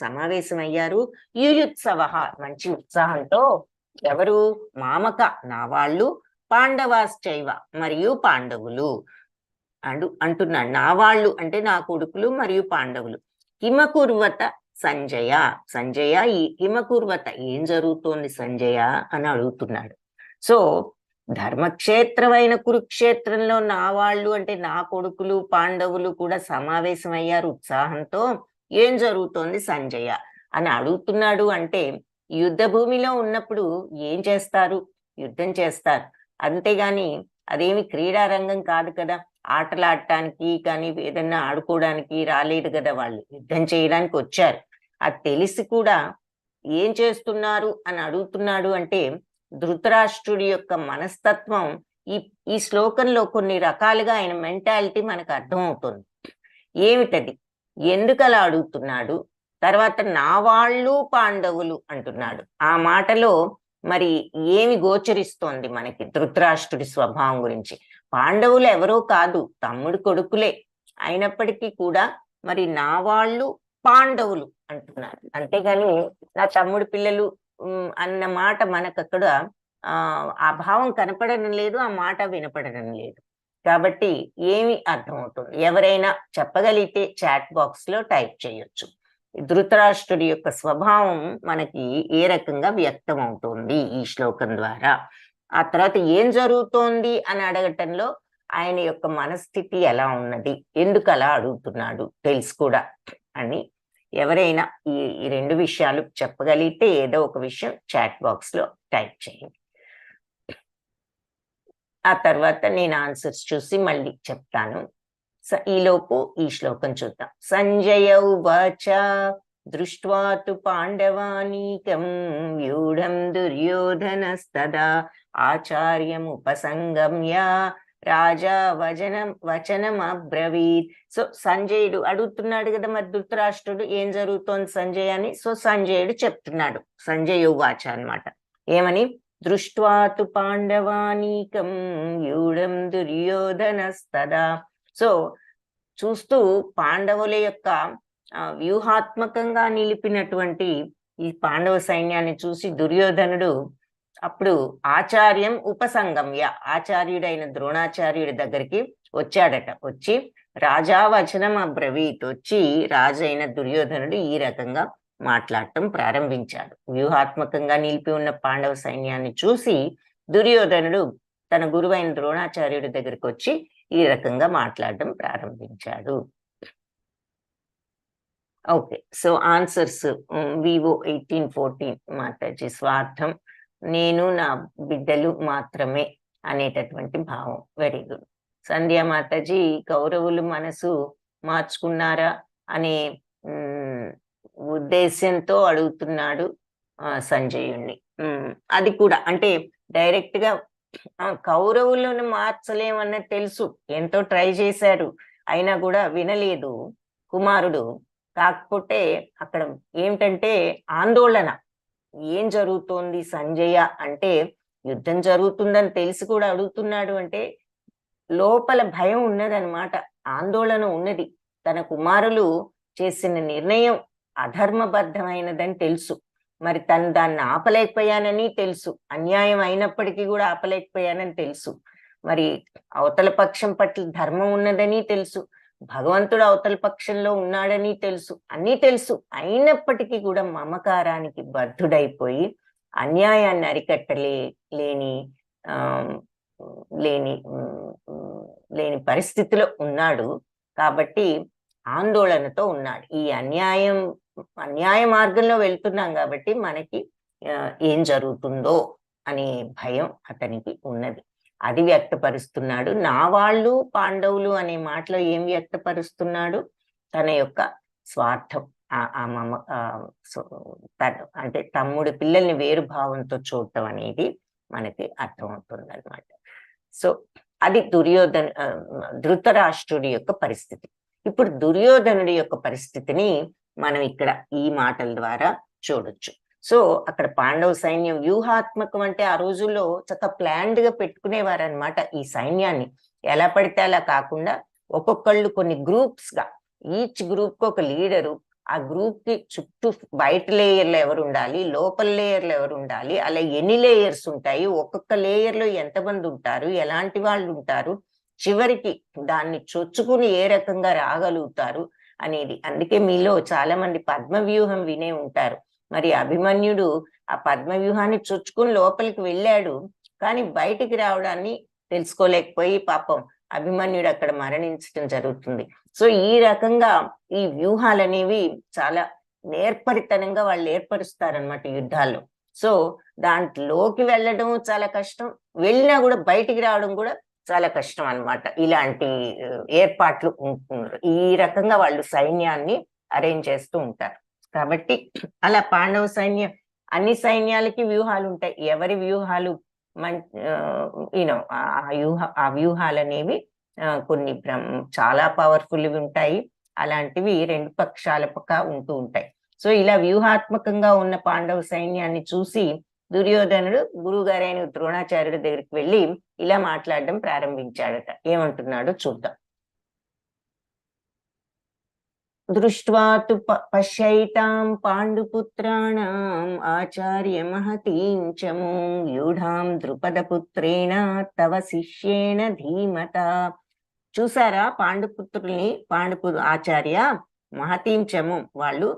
సమావేశమయ్యారు. యుయుత్సవ, మంచి ఉత్సాహంతో. ఎవరు? మామక, నా వాళ్ళు, పాండవాశ్చైవ, మరియు పాండవులు అంటున్నాడు. నా వాళ్ళు అంటే నా కొడుకులు మరియు పాండవులు. కిమకుర్వత సంజయ, సంజయ ఈ కిమకుర్వత, ఏం జరుగుతోంది సంజయ అని అడుగుతున్నాడు. సో ధర్మక్షేత్రమైన కురుక్షేత్రంలో నా వాళ్ళు అంటే నా కొడుకులు పాండవులు కూడా సమావేశమయ్యారు ఉత్సాహంతో. ఏం జరుగుతోంది సంజయ అని అడుగుతున్నాడు. అంటే యుద్ధ భూమిలో ఉన్నప్పుడు ఏం చేస్తారు? యుద్ధం చేస్తారు. అంతేగాని అదేమి క్రీడారంగం కాదు కదా, ఆటలాడటానికి కానీ ఏదన్నా ఆడుకోవడానికి రాలేదు కదా, వాళ్ళు యుద్ధం చేయడానికి వచ్చారు. అది తెలిసి కూడా ఏం చేస్తున్నారు అని అడుగుతున్నాడు. అంటే ధృతరాష్ట్రుడి యొక్క మనస్తత్వం ఈ శ్లోకంలో కొన్ని రకాలుగా ఆయన మెంటాలిటీ మనకు అర్థమవుతుంది. ఏమిటది? ఎందుకు అలా అడుగుతున్నాడు? తర్వాత నా వాళ్ళు పాండవులు అంటున్నాడు. ఆ మాటలో మరి ఏమి గోచరిస్తోంది మనకి ధృతరాష్ట్రుడి స్వభావం గురించి? పాండవులు ఎవరో కాదు, తమ్ముడు కొడుకులే. అయినప్పటికీ కూడా మరి నా వాళ్ళు పాండవులు అంటున్నారు. అంతేగాని నా తమ్ముడు పిల్లలు అన్న మాట మనకు అక్కడ ఆ భావం కనపడడం లేదు, ఆ మాట వినపడడం లేదు. కాబట్టి ఏమి అర్థమవుతుంది? ఎవరైనా చెప్పగలిగితే చాట్ బాక్స్ లో టైప్ చేయొచ్చు. ధృతరాష్ట్రుడి యొక్క స్వభావం మనకి ఏ రకంగా వ్యక్తం అవుతుంది ఈ శ్లోకం ద్వారా. ఆ తర్వాత ఏం జరుగుతోంది అని అడగటంలో ఆయన యొక్క మనస్థితి ఎలా ఉన్నది, ఎందుకు అలా అడుగుతున్నాడు తెలుసు కూడా అని ఎవరైనా ఈ రెండు విషయాలు చెప్పగలిగితే ఏదో ఒక విషయం చాట్ బాక్స్ లో టైప్ చేయండి. ఆ తర్వాత నేను ఆన్సర్స్ చూసి మళ్ళీ చెప్తాను. ఈలోపు ఈ శ్లోకం చూద్దాం. సంజయ ఉవాచ దృష్ట్వా తు పాండవానీకం వ్యూఢం దుర్యోధనస్తదా ఆచార్యముపసంగమ్య రాజా వచనం అబ్రవీత్. సో సంజయుడు అడుగుతున్నాడు కదా, మరి ధృతరాష్ట్రుడు ఏం జరుగుతోంది సంజయ్ అని. సో సంజయుడు చెప్తున్నాడు, సంజయ ఉవాచ అన్నమాట. ఏమని? దృష్ట్వా తు పాండవానీకం వ్యూఢం దుర్యోధనస్తదా. సో చూస్తూ పాండవుల యొక్క వ్యూహాత్మకంగా నిలిపినటువంటి ఈ పాండవ సైన్యాన్ని చూసి దుర్యోధనుడు అప్పుడు ఆచార్యం ఉపసంగమ్య, ఆచార్యుడైన ద్రోణాచార్యుడి దగ్గరికి వచ్చాడట. వచ్చి రాజా వచనం అబ్రవీత్, వచ్చి రాజైన దుర్యోధనుడు ఈ రకంగా మాట్లాడటం ప్రారంభించాడు. వ్యూహాత్మకంగా నిలిపి ఉన్న పాండవ సైన్యాన్ని చూసి దుర్యోధనుడు తన గురువైన ద్రోణాచార్యుడి దగ్గరికి వచ్చి ఈ రకంగా మాట్లాడడం ప్రారంభించాడు. Okay, so answers. Vivo 1814 Mataji స్వార్థం, నేను నా బిడ్డలు మాత్రమే అనేటటువంటి భావం. Very good. సంధ్యా మాతాజీ కౌరవులు మనసు మార్చుకున్నారా అనే ఉద్దేశంతో అడుగుతున్నాడు సంజయుణ్ణి. అది కూడా అంటే డైరెక్ట్ గా కౌరవులను మార్చలేమన్నది తెలుసు, ఎంతో ట్రై చేశారు, అయినా కూడా వినలేదు కుమారుడు. కాకపోతే అక్కడ ఏమిటంటే ఆందోళన, ఏం జరుగుతోంది సంజయ అంటే, యుద్ధం జరుగుతుందని తెలిసి కూడా అడుగుతున్నాడు అంటే లోపల భయం ఉన్నదన్నమాట, ఆందోళన ఉన్నది. తన కుమారులు చేసిన నిర్ణయం అధర్మబద్ధమైనదని తెలుసు. మరి తను దాన్ని ఆపలేకపోయానని తెలుసు, అన్యాయం అయినప్పటికీ కూడా ఆపలేకపోయానని తెలుసు. మరి అవతల పక్షం పట్ల ధర్మం ఉన్నదని తెలుసు, భగవంతుడు అవతల పక్షంలో ఉన్నాడని తెలుసు, అన్నీ తెలుసు. అయినప్పటికీ కూడా మమకారానికి బద్ధుడైపోయి అన్యాయాన్ని లేని ఆ లేని పరిస్థితిలో ఉన్నాడు. కాబట్టి ఆందోళనతో ఉన్నాడు. ఈ అన్యాయ మార్గంలో వెళ్తున్నాం కాబట్టి మనకి ఏం జరుగుతుందో అనే భయం అతనికి ఉన్నది. అది వ్యక్తపరుస్తున్నాడు. నా వాళ్ళు పాండవులు అనే మాటలో ఏం వ్యక్తపరుస్తున్నాడు? తన యొక్క స్వార్థం, అంటే తమ్ముడి పిల్లల్ని వేరు భావంతో చూడటం అనేది మనకి అర్థమవుతుంది అనమాట. సో అది ధృతరాష్ట్రుడి యొక్క పరిస్థితి. ఇప్పుడు దుర్యోధనుడి యొక్క పరిస్థితిని మనం ఇక్కడ ఈ మాటల ద్వారా చూడొచ్చు. సో అక్కడ పాండవ సైన్యం వ్యూహాత్మకం అంటే ఆ రోజుల్లో చక్కగా ప్లాన్డ్ గా పెట్టుకునేవారనమాట. ఈ సైన్యాన్ని ఎలా పడితే అలా కాకుండా ఒక్కొక్కళ్ళు కొన్ని గ్రూప్స్ గా, ఈచ్ గ్రూప్ కి ఒక లీడరు, ఆ గ్రూప్ కి చుట్టూ బయట లేయర్లు ఎవరు ఉండాలి, లోపల లేయర్లు ఎవరు ఉండాలి, అలా ఎన్ని లేయర్స్ ఉంటాయి, ఒక్కొక్క లేయర్ లో ఎంతమంది ఉంటారు, ఎలాంటి వాళ్ళు ఉంటారు, చివరికి దాన్ని చొచ్చుకుని ఏ రకంగా రాగలుగుతారు అనేది. అందుకే మీలో చాలా మంది పద్మవ్యూహం వినే ఉంటారు. మరి అభిమన్యుడు ఆ పద్మవ్యూహాన్ని చొచ్చుకుని లోపలికి వెళ్ళాడు, కానీ బయటికి రావడాన్ని తెలుసుకోలేకపోయి పాపం అభిమన్యుడు అక్కడ మరణించడం జరుగుతుంది. సో ఈ రకంగా ఈ వ్యూహాలనేవి చాలా నేర్పరితనంగా వాళ్ళు ఏర్పరుస్తారనమాట యుద్ధాల్లో. సో దాంట్లోకి వెళ్ళడం చాలా కష్టం, వెళ్ళినా కూడా బయటికి రావడం కూడా చాలా కష్టం అన్నమాట. ఇలాంటి ఏర్పాట్లు ఈ రకంగా వాళ్ళు సైన్యాన్ని అరేంజ్ చేస్తూ ఉంటారు. కాబట్టి అలా పాండవ సైన్యం, అన్ని సైన్యాలకి వ్యూహాలు ఉంటాయి. ఎవరి వ్యూహాలు ఆ వ్యూహాలు అనేవి కొన్ని చాలా పవర్ఫుల్ ఉంటాయి. అలాంటివి రెండు పక్షాల పక్క ఉంటూ ఉంటాయి. సో ఇలా వ్యూహాత్మకంగా ఉన్న పాండవ సైన్యాన్ని చూసి దుర్యోధనుడు గురువుగారైన ద్రోణాచార్యుడి దగ్గరికి వెళ్ళి ఇలా మాట్లాడడం ప్రారంభించాడట. ఏమంటున్నాడో చూద్దాం. దృష్ట్వా తు పశ్యైతాం పాండుపుత్రాణాం ఆచార్య మహతీం చమూం వ్యూఢాం ద్రుపదపుత్రేణ తవ శిష్యేణ ధీమత. చూసారా పాండుపుత్రుల్ని, ఆచార్య మహతీం చమూం, వాళ్ళు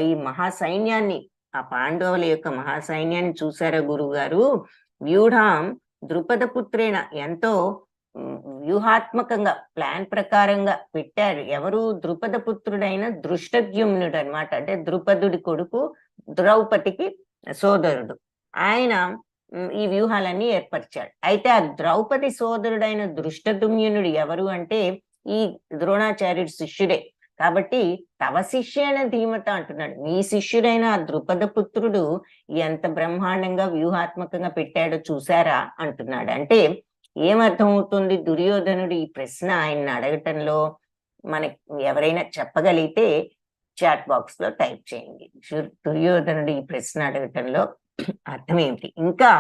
ఈ మహాసైన్యాన్ని, ఆ పాండవుల యొక్క మహాసైన్యాన్ని చూసారా గురువు గారు? వ్యూఢాం ద్రుపదపుత్రేణ, ఎంతో వ్యూహాత్మకంగా ప్లాన్ ప్రకారంగా పెట్టారు. ఎవరు? ద్రుపదపుత్రుడైన దృష్టద్యుమ్నుడు అనమాట. అంటే ద్రుపదుడి కొడుకు, ద్రౌపదికి సోదరుడు. ఆయన ఈ వ్యూహాలన్నీ ఏర్పరిచాడు. అయితే ఆ ద్రౌపది సోదరుడైన దృష్టద్యుమ్నుడు ఎవరు అంటే ఈ ద్రోణాచార్యుడి శిష్యుడే. కాబట్టి తవ శిష్యైన ధీమత అంటున్నాడు. మీ శిష్యుడైన ఆ ద్రుపద పుత్రుడు ఎంత బ్రహ్మాండంగా వ్యూహాత్మకంగా పెట్టాడో చూసారా అంటున్నాడు. అంటే ఏమర్థం అవుతుంది దుర్యోధనుడు ఈ ప్రశ్న ఆయన్ని అడగటంలో? మనకి ఎవరైనా చెప్పగలిగితే చాట్ బాక్స్ లో టైప్ చేయండి. దుర్యోధనుడు ఈ ప్రశ్న అడగటంలో అర్థం ఏమిటి? ఇంకా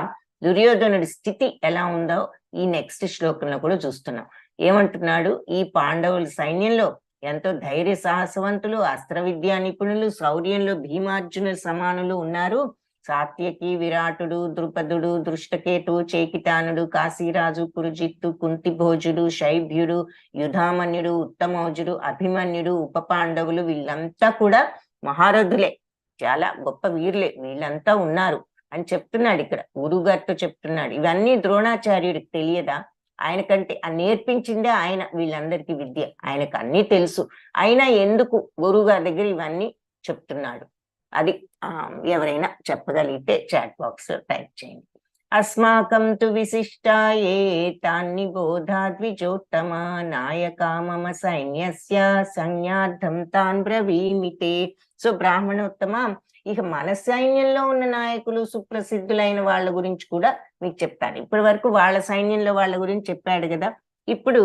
దుర్యోధనుడి స్థితి ఎలా ఉందో ఈ నెక్స్ట్ శ్లోకంలో కూడా చూస్తున్నాం. ఏమంటున్నాడు? ఈ పాండవుల సైన్యంలో ఎంతో ధైర్య సాహసవంతులు, అస్త్ర విద్యా నిపుణులు, శౌర్యంలో భీమార్జున సమానులు ఉన్నారు. సాత్యకి, విరాటుడు, ద్రుపదుడు, దృష్టకేతు, చేకితానుడు, కాశీరాజు, కురుజిత్తు, కుంతిభోజుడు, శైభ్యుడు, యుధామన్యుడు, ఉత్తమౌజుడు, అభిమన్యుడు, ఉప పాండవులు, వీళ్ళంతా కూడా మహారథులే, చాలా గొప్ప వీరులే, వీళ్ళంతా ఉన్నారు అని చెప్తున్నాడు. ఇక్కడ గురువుగారితో చెప్తున్నాడు. ఇవన్నీ ద్రోణాచార్యుడికి తెలియదా? ఆయనకంటే నేర్పించిందే ఆయన వీళ్ళందరికీ విద్య, ఆయనకు అన్నీ తెలుసు. అయినా ఎందుకు గురువుగారి దగ్గర ఇవన్నీ చెప్తున్నాడు? అది ఎవరైనా చెప్పగలిగితే చాట్ బాక్స్ లో టైప్ చేయండి. అస్మాకం తు విశిష్టాయే తాన్ని బోధాద్విజోత్తమ నాయకా మమ సైన్యస్య సంజ్ఞార్థం తాన్ బ్రవీమితే. సో బ్రాహ్మణోత్తమ, ఇక మన సైన్యంలో ఉన్న నాయకులు, సుప్రసిద్ధులైన వాళ్ళ గురించి కూడా మీకు చెప్తాను. ఇప్పటి వరకు వాళ్ళ సైన్యంలో వాళ్ళ గురించి చెప్పాడు కదా, ఇప్పుడు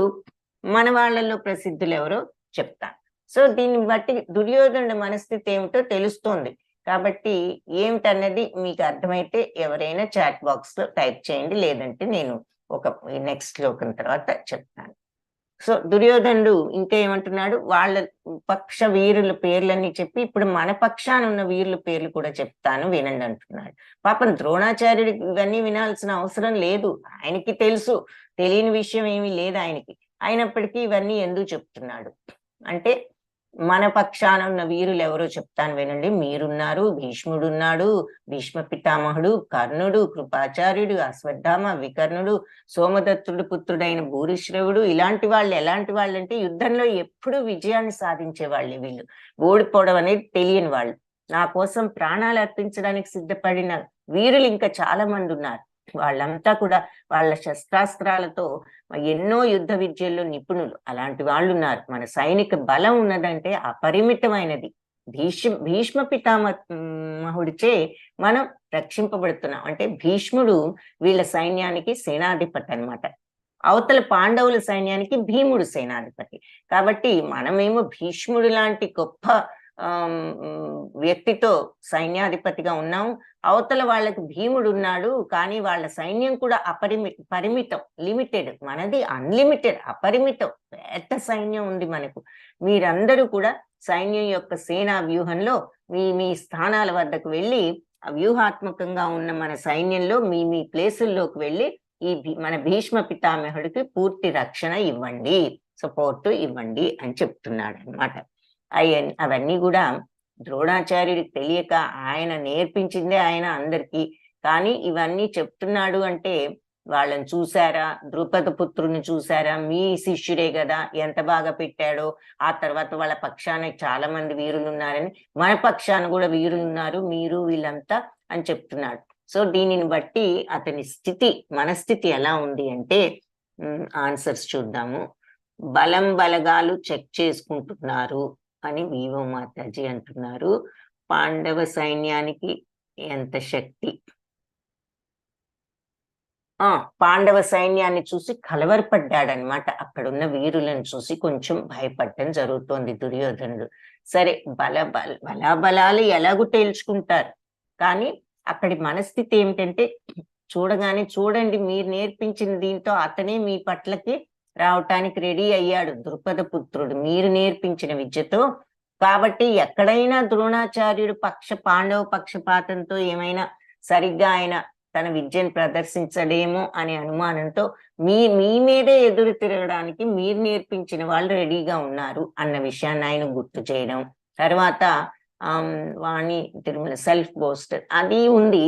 మన వాళ్ళలో ప్రసిద్ధులు ఎవరో చెప్తాను. సో దీన్ని బట్టి దుర్యోధనుడి మనస్థితి ఏమిటో తెలుస్తోంది. కాబట్టి ఏమిటన్నది మీకు అర్థమైతే ఎవరైనా చాట్ బాక్స్ లో టైప్ చేయండి, లేదంటే నేను ఒక నెక్స్ట్ శ్లోకం తర్వాత చెప్తాను. సో దుర్యోధనుడు ఇంకా ఏమంటున్నాడు, వాళ్ళ పక్ష వీరుల పేర్లన్నీ చెప్పి ఇప్పుడు మన పక్షాన ఉన్న వీరుల పేర్లు కూడా చెప్తాను వినండి అంటున్నాడు. పాపం ద్రోణాచార్యుడికి ఇవన్నీ వినాల్సిన అవసరం లేదు, ఆయనకి తెలుసు, తెలియని విషయం ఏమీ లేదు ఆయనకి. అయినప్పటికీ ఇవన్నీ ఎందుకు చెప్తున్నాడు అంటే, మన పక్షాన ఉన్న వీరులు ఎవరో చెప్తాను వినండి. మీరున్నారు, భీష్ముడున్నాడు, భీష్మ పితామహుడు, కర్ణుడు, కృపాచార్యుడు, అశ్వత్థామ, వికర్ణుడు, సోమదత్తుడు పుత్రుడైన భూరిశ్రవుడు. ఇలాంటి వాళ్ళు ఎలాంటి వాళ్ళు అంటే యుద్ధంలో ఎప్పుడూ విజయాన్ని సాధించే వాళ్ళే వీళ్ళు. ఓడిపోవడం అనేది తెలియని వాళ్ళు. నా కోసం ప్రాణాలు అర్పించడానికి సిద్ధపడిన వీరులు ఇంకా చాలా మంది ఉన్నారు. వాళ్ళంతా కూడా వాళ్ళ శస్త్రాస్త్రాలతో ఎన్నో యుద్ధ విద్యల్లో నిపుణులు. అలాంటి వాళ్ళు ఉన్నారు. మన సైనిక బలం ఉన్నదంటే అపరిమితమైనది. భీష్మ పితామహుడిచే మనం రక్షింపబడుతున్నాం. అంటే భీష్ముడు వీళ్ళ సైన్యానికి సేనాధిపతి అన్నమాట. అవతల పాండవుల సైన్యానికి భీముడు సేనాధిపతి. కాబట్టి మనమేమో భీష్ముడు లాంటి గొప్ప వ్యక్తితో సైన్యాధిపతిగా ఉన్నాం. అవతల వాళ్ళకి భీముడు ఉన్నాడు, కానీ వాళ్ళ సైన్యం కూడా పరిమితం, లిమిటెడ్. మనది అన్లిమిటెడ్, అపరిమితం, పెద్ద సైన్యం ఉంది మనకు. మీరందరూ కూడా సైన్యం యొక్క సేనా వ్యూహంలో మీ మీ స్థానాల వద్దకు వెళ్ళి వ్యూహాత్మకంగా ఉన్న మన సైన్యంలో మీ మీ ప్లేసుల్లోకి వెళ్ళి మన భీష్మ పితామహుడికి పూర్తి రక్షణ ఇవ్వండి, సపోర్టు ఇవ్వండి అని చెప్తున్నాడు అనమాట. అవన్నీ కూడా ద్రోణాచార్యుడికి తెలియక ఆయన నేర్పించిందే ఆయన అందరికీ. కానీ ఇవన్నీ చెప్తున్నాడు అంటే వాళ్ళని చూసారా, ద్రుపద పుత్రుని చూసారా, మీ శిష్యుడే కదా, ఎంత బాగా పెట్టాడో. ఆ తర్వాత వాళ్ళ పక్షాన చాలా మంది వీరులు ఉన్నారని, మన పక్షాన కూడా వీరులు ఉన్నారు, మీరు వీళ్ళంతా అని చెప్తున్నాడు. సో దీనిని బట్టి అతని స్థితి, మనస్థితి ఎలా ఉంది అంటే ఆన్సర్స్ చూద్దాము. బలం బలగాలు చెక్ చేసుకుంటున్నారు అని వివో మాతాజీ అంటున్నారు. పాండవ సైన్యానికి ఎంత శక్తి? పాండవ సైన్యాన్ని చూసి కలవరపడ్డాడనమాట. అక్కడున్న వీరులను చూసి కొంచెం భయపడటం జరుగుతోంది దుర్యోధనుడు. సరే, బలాబలాలు ఎలాగూ తేల్చుకుంటారు, కానీ అక్కడి మనస్థితి ఏమిటంటే, చూడగానే చూడండి, మీరు నేర్పించిన దీంతో అతనే మీ పట్లకి రావటానికి రెడీ అయ్యాడు, ద్రుపద పుత్రుడు, మీరు నేర్పించిన విద్యతో. కాబట్టి ఎక్కడైనా ద్రోణాచార్యుడు పాండవ పక్షపాతంతో ఏమైనా సరిగ్గా ఆయన తన విద్యను ప్రదర్శించడేమో అనే అనుమానంతో మీ మీదే ఎదురు తిరగడానికి మీరు నేర్పించిన వాళ్ళు రెడీగా ఉన్నారు అన్న విషయాన్ని ఆయన గుర్తు చేయడం. తర్వాత వాణి తిరుమల సెల్ఫ్ బోస్ట్ అది ఉంది,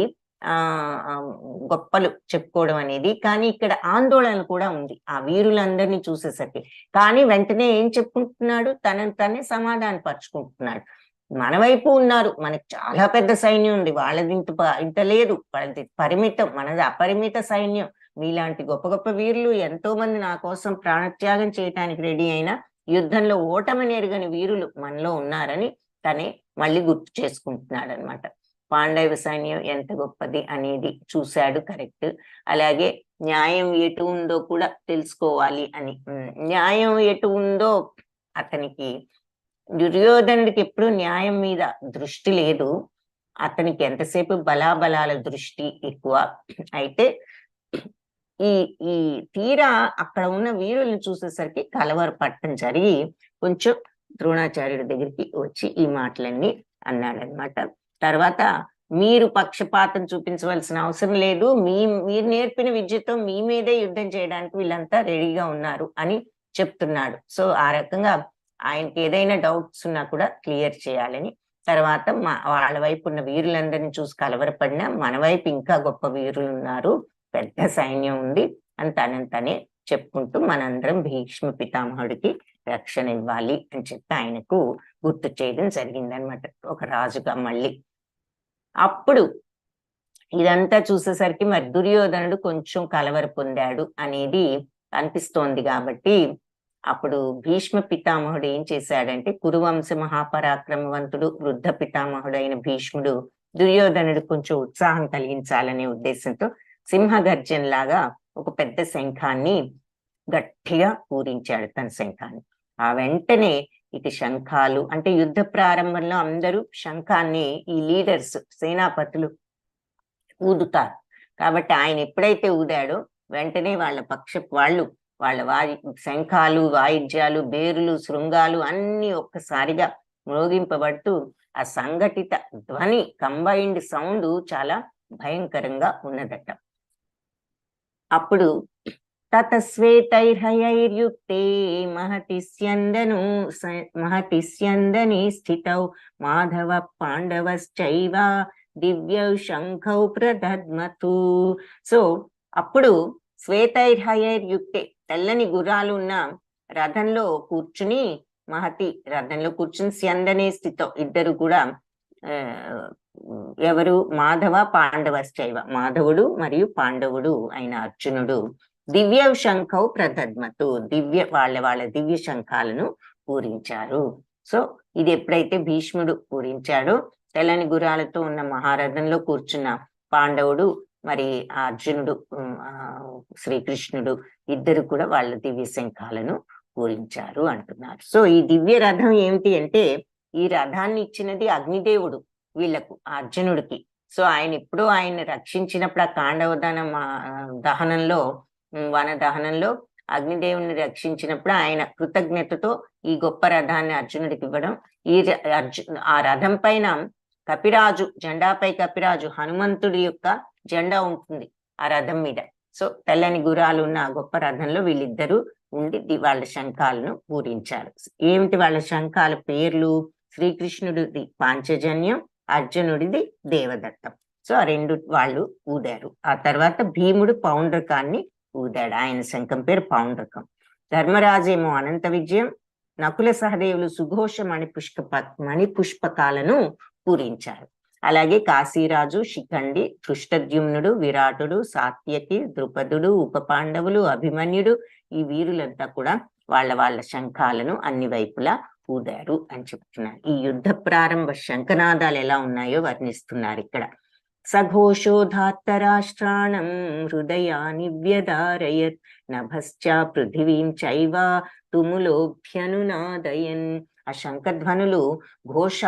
గొప్పలు చెప్పుకోవడం అనేది. కానీ ఇక్కడ ఆందోళన కూడా ఉంది ఆ వీరులందరినీ చూసేసరికి. కానీ వెంటనే ఏం చెప్పుకుంటున్నాడు, తనని తనే సమాధాన పరుచుకుంటున్నాడు. మన వైపు ఉన్నారు, మనకి చాలా పెద్ద సైన్యం ఉంది, వాళ్ళది ఇంత లేదు, వాళ్ళది పరిమితం, మనది అపరిమిత సైన్యం. మీలాంటి గొప్ప గొప్ప వీరులు ఎంతో మంది నా కోసం ప్రాణత్యాగం చేయటానికి రెడీ అయిన యుద్ధంలో ఓటమి నెరుగని వీరులు మనలో ఉన్నారని తనే మళ్ళీ గుర్తు చేసుకుంటున్నాడు అనమాట. పాండవ సైన్యం ఎంత గొప్పది అనేది చూశాడు, కరెక్ట్. అలాగే న్యాయం ఎటు ఉందో కూడా తెలుసుకోవాలి అని. న్యాయం ఎటు ఉందో అతనికి, దుర్యోధనుడికి ఎప్పుడు న్యాయం మీద దృష్టి లేదు, అతనికి ఎంతసేపు బలాబలాల దృష్టి ఎక్కువ. అయితే ఈ తీరా అక్కడ ఉన్న వీరుల్ని చూసేసరికి కలవరపడటం జరిగి కొంచెం ద్రోణాచార్యుడి దగ్గరికి వచ్చి ఈ మాటలన్నీ అన్నాడనమాట. తర్వాత మీరు పక్షపాతం చూపించవలసిన అవసరం లేదు, మీరు నేర్పిన విద్యతో మీ మీదే యుద్ధం చేయడానికి వీళ్ళంతా రెడీగా ఉన్నారు అని చెప్తున్నాడు. సో ఆ రకంగా ఆయనకి ఏదైనా డౌట్స్ ఉన్నా కూడా క్లియర్ చేయాలని. తర్వాత వాళ్ళ వైపు ఉన్న వీరులందరినీ చూసి కలవరపడినా మన వైపు ఇంకా గొప్ప వీరులు ఉన్నారు, పెద్ద సైన్యం ఉంది అని తనే చెప్పుకుంటూ మనందరం భీష్మ పితామహుడికి రక్షణ ఇవ్వాలి అని చెప్పి ఆయనకు గుర్తు చేయడం జరిగిందనమాట, ఒక రాజుగా మళ్ళీ. అప్పుడు ఇదంతా చూసేసరికి మరి దుర్యోధనుడు కొంచెం కలవర పొందాడు అనేది అనిపిస్తోంది. కాబట్టి అప్పుడు భీష్మ పితామహుడు ఏం చేశాడంటే, కురువంశ మహాపరాక్రమవంతుడు వృద్ధ పితామహుడైన భీష్ముడు దుర్యోధనుడు కొంచెం ఉత్సాహం కలిగించాలనే ఉద్దేశంతో సింహగర్జనలాగా ఒక పెద్ద శంఖాన్ని గట్టిగా పూరించాడు, తన శంఖాన్ని. ఆ వెంటనే ఇటు శంఖాలు, అంటే యుద్ధ ప్రారంభంలో అందరూ శంఖాన్ని ఈ లీడర్స్ సేనాపతులు ఊదుతారు. కాబట్టి ఆయన ఎప్పుడైతే ఊదాడో వెంటనే వాళ్ళ వాళ్ళు వాళ్ళ శంఖాలు, వాయిద్యాలు, బేరులు, శృంగాలు అన్ని ఒక్కసారిగా మ్రోగింపబడుతూ ఆ సంఘటిత ధ్వని, కంబైన్డ్ సౌండ్ చాలా భయంకరంగా ఉన్నదట. అప్పుడు తతశ్వేతైర్హయైర్యుక్తే మహతి స్యందనే స్థితౌ మాధవ పాండవశ్చైవ దివ్యౌ శంఖౌ ప్రదద్మతు. సో అప్పుడు శ్వేతైర్హయైర్యుక్తే, తెల్లని గుర్రాలు ఉన్న రథంలో కూర్చుని, రథంలో కూర్చుని స్యందనే స్థితం, ఇద్దరు కూడా ఎవరు, మాధవ పాండవశ్చైవ, మాధవుడు మరియు పాండవుడు అయిన అర్జునుడు దివ్య శంఖౌ ప్రదద్మతు, వాళ్ళ దివ్య శంఖాలను పూరించారు. సో ఇది ఎప్పుడైతే భీష్ముడు పూరించాడో తెల్లని గుర్రాలతో ఉన్న మహారథంలో కూర్చున్న పాండవుడు మరి అర్జునుడు, శ్రీకృష్ణుడు ఇద్దరు కూడా వాళ్ళ దివ్య శంఖాలను పూరించారు అంటున్నారు. సో ఈ దివ్య రథం ఏమిటి అంటే, ఈ రథాన్ని ఇచ్చినది అగ్నిదేవుడు వీళ్ళకు, అర్జునుడికి. సో ఆయన రక్షించినప్పుడు ఆ వన దహనంలో అగ్నిదేవుని రక్షించినప్పుడు ఆయన కృతజ్ఞతతో ఈ గొప్ప రథాన్ని అర్జునుడికి ఇవ్వడం. ఆ రథం పైన కపిరాజు, జెండాపై కపిరాజు, హనుమంతుడి యొక్క జెండా ఉంటుంది ఆ రథం మీద. సో తెల్లని గుర్రాలు ఉన్న ఆ గొప్ప రథంలో వీళ్ళిద్దరూ ఉండి వాళ్ళ శంఖాలను పూరించారు. ఏమిటి వాళ్ళ శంఖాల పేర్లు? శ్రీకృష్ణుడిది పాంచజన్యం, అర్జునుడిది దేవదత్తం. సో ఆ రెండు వాళ్ళు ఊదారు. ఆ తర్వాత భీముడు పౌండ్రకాన్ని ఊదాడు, ఆయన శంఖం పేరు పౌండ్రకం. ధర్మరాజేమో అనంత విజయం, నకుల సహదేవులు సుఘోష మణిపుష్పకాలను పూరించారు. అలాగే కాశీరాజు శిఖండి, ధృష్టద్యుమ్నుడు, విరాటుడు, సాత్యకి, ద్రుపదుడు, ఉపపాండవులు, అభిమన్యుడు, ఈ వీరులంతా కూడా వాళ్ళ శంఖాలను అన్ని వైపులా ఊదారు అని చెప్తున్నారు. ఈ యుద్ధ ప్రారంభ శంఖనాదాలు ఎలా ఉన్నాయో వర్ణిస్తున్నారు ఇక్కడ. సఘోషోధాత్తరాష్ట్రాణం హృదయాని వ్యదారయత్ నభశ్చ పృథివీం చైవ తుములోభ్యనునాదయన్. ఆ శంఖధ్వనులు ఘోష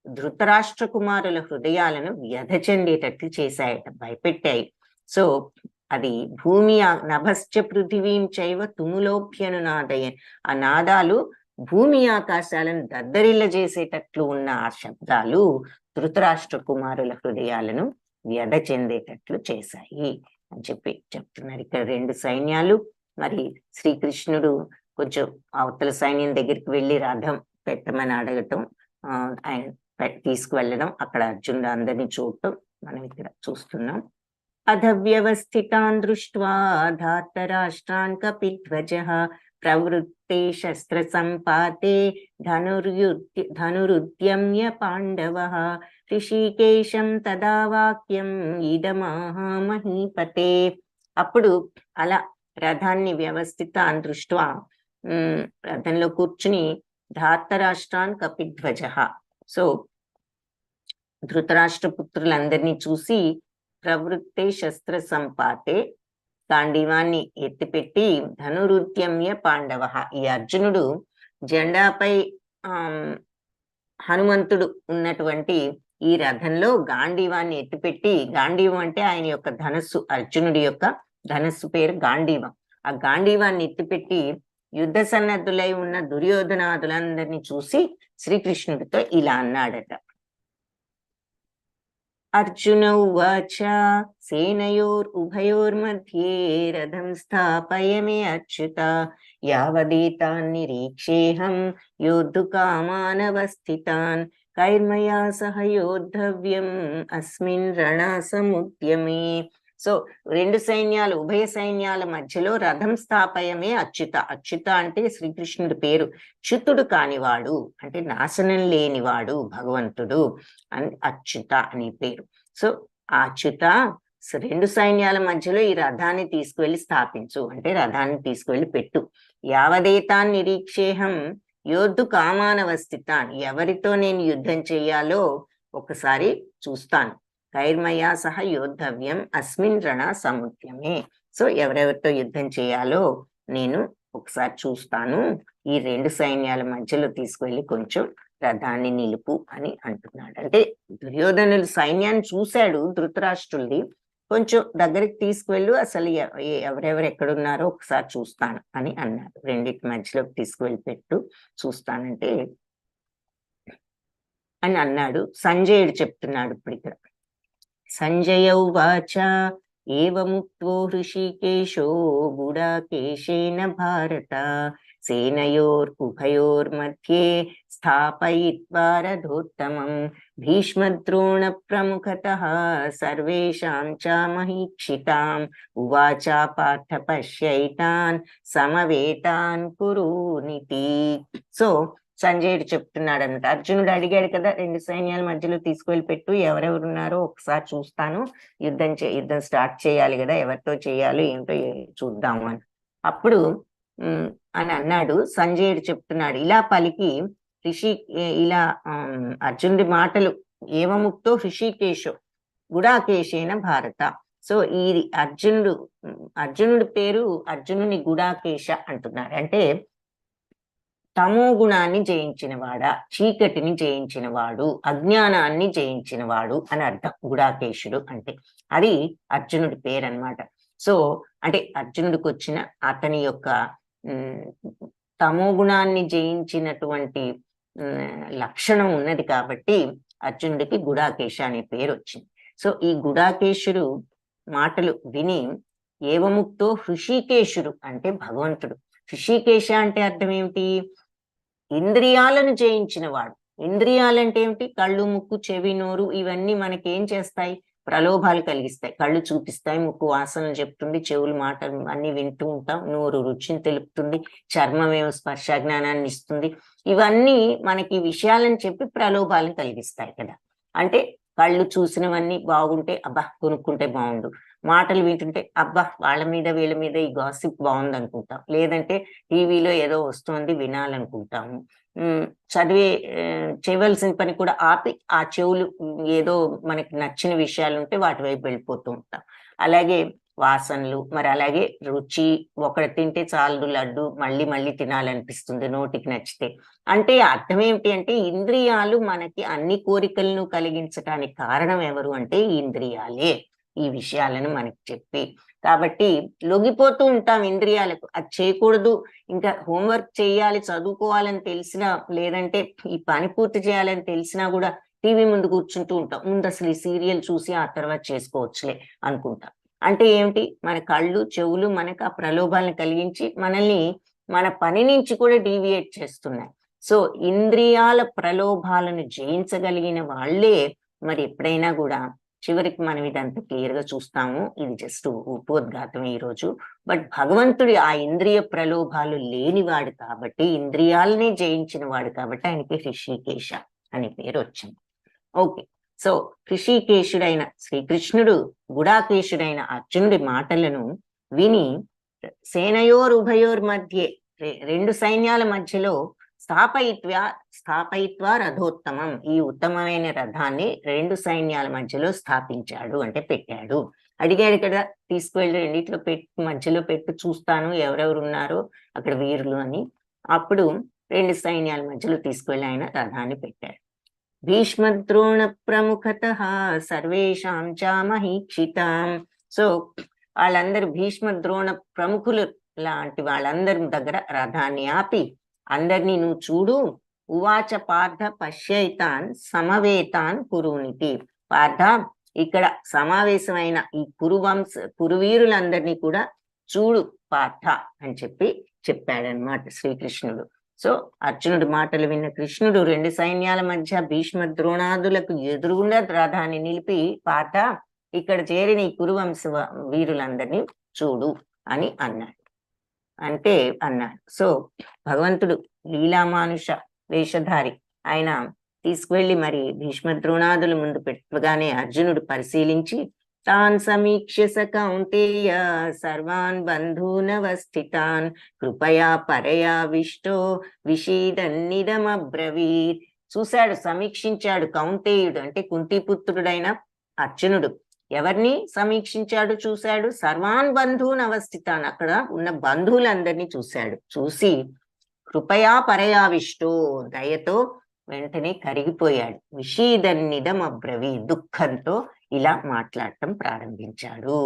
ధృతరాష్ట్ర కుమారుల హృదయాలను వ్యధ చెందేటట్లు చేశాయట, భయపెట్టాయి. సో అది భూమి, నభశ్చ పృథివీం చైవ తుములోభ్యనునాదయన్, ఆ నాదాలు భూమి ఆకాశాలను దద్దరిల్ల చేసేటట్లు ఉన్న ఆ శబ్దాలు ధృతరాష్ట్ర కుమారుల హృదయాలను వ్యధ చెందేటట్లు చేశాయి అని చెప్తున్నారు. ఇక్కడ రెండు సైన్యాలు, మరి శ్రీకృష్ణుడు కొంచెం అవతల సైన్యం దగ్గరికి వెళ్ళి రథం పెట్టమని అడగటం, ఆయన తీసుకువెళ్ళడం, అక్కడ అర్జునుడు అందరినీ చూడటం మనం ఇక్కడ చూస్తున్నాం. అధవ్యవస్థితాన్ దృష్ట్వా ధార్తరాష్ట్రాన్ కపిధ్వజః ప్రవృత్తే శస్త్ర సంపాతే ధనురుద్యమ్య పాండవః ఋషికేశం తదా వాక్యం ఇదమాహ మహీపతే. అప్పుడు అలా రథాన్ని వ్యవస్థితాన్ దృష్ట్వా, రథంలో కూర్చుని ధార్తరాష్ట్రాన్ కపిధ్వజః, సో ధృతరాష్ట్ర పుత్రులందరినీ చూసి ప్రవృత్తే శస్త్ర సంపాతే, గాంధీవాన్ని ఎత్తిపెట్టి ధనురుద్యమ్య పాండవ, ఈ అర్జునుడు జెండాపై హనుమంతుడు ఉన్నటువంటి ఈ రథంలో గాంధీవాన్ని ఎత్తిపెట్టి, గాంధీవం అంటే ఆయన యొక్క ధనస్సు, అర్జునుడి యొక్క ధనస్సు పేరు గాంధీవం. ఆ గాంధీవాన్ని ఎత్తిపెట్టి యుద్ధ సన్నద్ధులై ఉన్న దుర్యోధనాదులందరినీ చూసి శ్రీకృష్ణుడితో ఇలా అన్నాడట. అర్జున ఉవాచ సేనయోరుభయోర్मध्ये రథం స్థాపయ మే అచ్యుత యావదేతాన్ నిరీక్షేహం యోద్ధుకామానవస్థితాన్ కైర్మయా సహ యోద్ధవ్యం అస్మిన్ రణసముద్యమే. సో రెండు సైన్యాలు, ఉభయ సైన్యాల మధ్యలో రథం స్థాపయమే అచ్యుత. అచ్యుత అంటే శ్రీకృష్ణుడి పేరు. చ్యుతుడు కానివాడు అంటే నాశనం లేనివాడు భగవంతుడు అని అచ్యుత అనే పేరు. సో ఆ అచ్యుత రెండు సైన్యాల మధ్యలో ఈ రథాన్ని తీసుకువెళ్ళి స్థాపించు, అంటే రథాన్ని తీసుకువెళ్ళి పెట్టు. యావదేతాన్ నిరీక్షేహం యోద్ధు కామానవస్థితాన్, ఎవరితో నేను యుద్ధం చెయ్యాలో ఒకసారి చూస్తాను. కైర్మయా సహ యోద్ధవ్యం అస్మిన్ రణ సముద్యమే. సో ఎవరెవరితో యుద్ధం చేయాలో నేను ఒకసారి చూస్తాను ఈ రెండు సైన్యాల మధ్యలో తీసుకువెళ్ళి కొంచెం రథాన్ని నిలుపు అని అంటున్నాడు. అంటే దుర్యోధనుడు సైన్యాన్ని చూశాడు ధృతరాష్ట్రుల్ది, కొంచెం దగ్గరికి తీసుకువెళ్ళు, అసలు ఎవరెవరు ఎక్కడున్నారో ఒకసారి చూస్తాను అని అన్నాడు. రెండింటి మధ్యలోకి తీసుకువెళ్ళి పెట్టు చూస్తానంటే అని అన్నాడు. సంజయుడు చెప్తున్నాడు ఇప్పుడు ఇక్కడ. సంజయ ఉవాచ ఏవముక్తో హృషీకేశో గుడాకేశేన భారత సేనయోర్మధ్యే స్థాపయిత్వా రథోత్తమం భీష్మద్రోణ ప్రముఖతః సర్వేషాం చ మహీక్షితాం ఉవాచ పార్థ పశ్యైతాన్ సమవేతాన్ కురునితి. సో సంజయుడు చెప్తున్నాడు అన్నమాట. అర్జునుడు అడిగాడు కదా, రెండు సైన్యాల మధ్యలో తీసుకువెళ్ళి పెట్టు, ఎవరెవరు ఉన్నారో ఒకసారి చూస్తాను, యుద్ధం స్టార్ట్ చేయాలి కదా, ఎవరితో చేయాలి ఏంటో చూద్దాము అని. అప్పుడు అని అన్నాడు. సంజయుడు చెప్తున్నాడు ఇలా పలికి ఇలా అర్జునుడి మాటలు ఏవముక్తో హృషీకేశో గుడాకేశేన భారత. సో ఈ అర్జునుడి పేరు అర్జునుని గుడాకేశ అంటున్నారు. అంటే తమో గుణాన్ని జయించినవాడా, చీకటిని జయించినవాడు, అజ్ఞానాన్ని జయించినవాడు అని అర్థం గుడాకేశుడు అంటే. అది అర్జునుడి పేరు అన్నమాట. సో అంటే అర్జునుడికి వచ్చిన అతని యొక్క తమో గుణాన్ని జయించినటువంటి లక్షణం ఉన్నది కాబట్టి అర్జునుడికి గుడాకేశ అనే పేరు వచ్చింది. సో ఈ గుడాకేశుడు మాటలు విని ఏవముక్తో హృషీకేశుడు అంటే భగవంతుడు. హృషీకేశ అంటే అర్థం ఏమిటి? ఇంద్రియాలను జయించిన వాడు. ఇంద్రియాలంటే ఏమిటి? కళ్ళు, ముక్కు, చెవి, నోరు ఇవన్నీ మనకి ఏం చేస్తాయి? ప్రలోభాలు కలిగిస్తాయి. కళ్ళు చూపిస్తాయి, ముక్కు వాసనలు చెప్తుంది, చెవులు మాటలు అన్ని వింటూ ఉంటాం, నోరు రుచిని తెలుపుతుంది, చర్మమేమో స్పర్శ జ్ఞానాన్ని ఇస్తుంది. ఇవన్నీ మనకి విషయాలను చెప్పి ప్రలోభాలను కలిగిస్తాయి కదా. అంటే కళ్ళు చూసినవన్నీ బాగుంటే అబ్బా కొనుక్కుంటే బాగుండు, మాటలు వింటుంటే అబ్బా వాళ్ళ మీద వీళ్ళ మీద ఈ గాసిప్ బాగుంది అనుకుంటాం, లేదంటే టీవీలో ఏదో వస్తుంది వినాలనుకుంటాము, చేయవలసిన పని కూడా ఆపి ఆ చెవులు ఏదో మనకి నచ్చిన విషయాలు ఉంటే వాటి వైపు వెళ్ళిపోతూ ఉంటాం. అలాగే వాసనలు, మరి అలాగే రుచి, ఒకటి తింటే చాలు లడ్డు మళ్ళీ మళ్ళీ తినాలనిపిస్తుంది నోటికి నచ్చితే. అంటే అర్థం ఏమిటి అంటే ఇంద్రియాలు మనకి అన్ని కోరికలను కలిగించడానికి కారణం ఎవరు అంటే ఇంద్రియాలే, ఈ విషయాలను మనకి చెప్పి. కాబట్టి లొంగిపోతూ ఉంటాం ఇంద్రియాలకు. అది చేయకూడదు, ఇంకా హోంవర్క్ చేయాలి, చదువుకోవాలని తెలిసినా, లేదంటే ఈ పని పూర్తి చేయాలని తెలిసినా కూడా టీవీ ముందు కూర్చుంటూ ఉంటాం. ముందు అసలు ఈ సీరియల్ చూసి ఆ తర్వాత చేసుకోవచ్చులే అనుకుంటాం. అంటే ఏమిటి? మన కళ్ళు, చెవులు మనకు ఆ ప్రలోభాలను కలిగించి మనల్ని మన పని నుంచి కూడా డీవియేట్ చేస్తున్నాయి. సో ఇంద్రియాల ప్రలోభాలను జయించగలిగిన వాళ్ళే మరి ఎప్పుడైనా కూడా చివరికి మనం ఇదంతా క్లియర్ గా చూస్తాము. ఇది జస్ట్ ఉపోద్ఘాతం ఈరోజు. బట్ భగవంతుడి ఆ ఇంద్రియ ప్రలోభాలు లేనివాడు కాబట్టి, ఇంద్రియాలనే జయించిన వాడు కాబట్టి ఆయనకి హృషీకేశ అనే పేరు వచ్చింది. ఓకే, సో హృషీకేశుడైన శ్రీకృష్ణుడు గుడాకేశుడైన అర్జునుడి మాటలను విని సేనయోరుభయోర్ మధ్యే రెండు సైన్యాల మధ్యలో స్థాపయిత్వా రథోత్తమం, ఈ ఉత్తమమైన రథాన్ని రెండు సైన్యాల మధ్యలో స్థాపించాడు అంటే పెట్టాడు. అడిగాడు కదా, తీసుకువెళ్ళి రెండిట్లో మధ్యలో పెట్టి చూస్తాను ఎవరెవరు ఉన్నారో అక్కడ వీరులు అని. అప్పుడు రెండు సైన్యాల మధ్యలో తీసుకువెళ్ళి ఆయన రథాన్ని పెట్టాడు. భీష్మద్రోణ ప్రముఖతః సర్వేషాం చ మహీక్షితాం. సో వాళ్ళందరూ భీష్మద్రోణ ప్రముఖులు లాంటి వాళ్ళందరి దగ్గర రథాన్ని ఆపి అందరినీ నువ్వు చూడు, ఉవాచ పార్థ పశ్యైతాన్ సమవేతాన్ కురునితి. పార్థ, ఇక్కడ సమావేశమైన ఈ కురువీరులందరినీ కూడా చూడు పార్థ అని చెప్పాడనమాట శ్రీకృష్ణుడు. సో అర్జునుడి మాటలు విన్న కృష్ణుడు రెండు సైన్యాల మధ్య భీష్మ ద్రోణాదులకు ఎదురుగుండా రథాన్ని నిలిపి పార్థ, ఇక్కడ చేరిన ఈ కురువంశ వీరులందరినీ చూడు అని అన్నాడు. సో భగవంతుడు లీలామానుష వేషధారి ఆయన తీసుకువెళ్ళి మరి భీష్మ ద్రోణాదుల ముందు పెట్టగానే అర్జునుడు పరిశీలించి తాన్ సమీక్ష్య స కౌంతేయ సర్వాన్ బంధూనవస్థితాన్ కృపయా పరయా విష్టో విషీదన్నిదమబ్రవీత్. చూశాడు, సమీక్షించాడు కౌంతేయుడు అంటే కుంతిపుత్రుడైన అర్జునుడు. ఎవరిని సమీక్షించాడు, చూశాడు? సర్వాన్ బంధూన్ అవస్థితాన్, అక్కడ ఉన్న బంధువులందరినీ చూశాడు. చూసి కృపయా పరయావిష్టో, దయతో వెంటనే కరిగిపోయాడు. విషీదన్నిదం అబ్రవి, దుఃఖంతో ఇలా మాట్లాడటం ప్రారంభించాడు.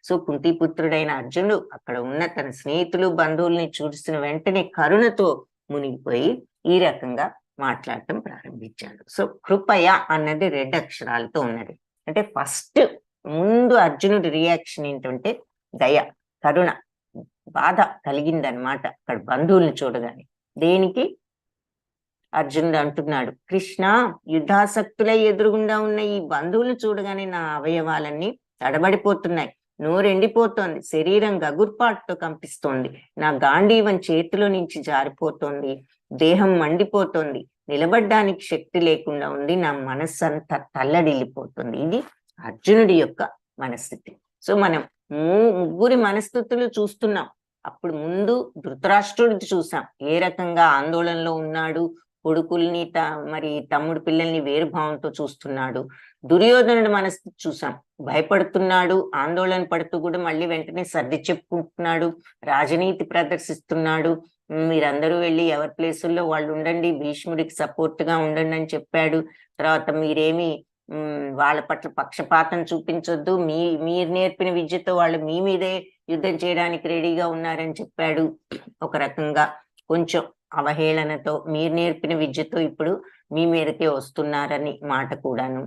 సో కుంతిపుత్రుడైన అర్జునుడు అక్కడ ఉన్న తన స్నేహితులు బంధువుల్ని చూసిన వెంటనే కరుణతో మునిగిపోయి ఈ రకంగా మాట్లాడటం ప్రారంభించాడు. సో కృపయ అన్నది 2 అక్షరాలతో ఉన్నది. అంటే ఫస్ట్ ముందు అర్జునుడి రియాక్షన్ ఏంటంటే దయ, కరుణ, బాధ కలిగిందనమాట అక్కడ బంధువుల్ని చూడగానే. దేనికి? అర్జునుడు అంటున్నాడు, కృష్ణ, యుద్ధాసక్తులై ఎదురుగుండా ఉన్న ఈ బంధువులను చూడగానే నా అవయవాలన్నీ తడబడిపోతున్నాయి, నోరెండిపోతోంది, శరీరం గగుర్పాటుతో కంపిస్తోంది, నా గాంధీవం చేతిలో నుంచి జారిపోతోంది, దేహం మండిపోతోంది, నిలబడ్డానికి శక్తి లేకుండా ఉంది, నా మనస్సు అంతా తల్లడిల్లిపోతుంది. ఇది అర్జునుడి యొక్క మనస్థితి. సో మనం ముగ్గురి మనస్థితులు చూస్తున్నాం. అప్పుడు ముందు ధృతరాష్ట్రుడిని చూసాం, ఏ రకంగా ఆందోళనలో ఉన్నాడు, కొడుకుల్ని మరి తమ్ముడు పిల్లల్ని వేరుభావంతో చూస్తున్నాడు. దుర్యోధనుడి మనస్థితి చూసాం, భయపడుతున్నాడు, ఆందోళన పడుతూ కూడా మళ్ళీ వెంటనే సర్ది చెప్పుకుంటున్నాడు, రాజనీతి ప్రదర్శిస్తున్నాడు, మీరందరూ వెళ్ళి ఎవరి ప్లేసుల్లో వాళ్ళు ఉండండి, భీష్ముడికి సపోర్ట్ గా ఉండండి అని చెప్పాడు. తర్వాత మీరేమి వాళ్ళ పట్ల పక్షపాతం చూపించొద్దు, మీరు నేర్పిన విద్యతో వాళ్ళు మీ మీదే యుద్ధం చేయడానికి రెడీగా ఉన్నారని చెప్పాడు. ఒక రకంగా కొంచెం అవహేళనతో మీరు నేర్పిన విద్యతో ఇప్పుడు మీ మీదకే వస్తున్నారని మాట కూడాను.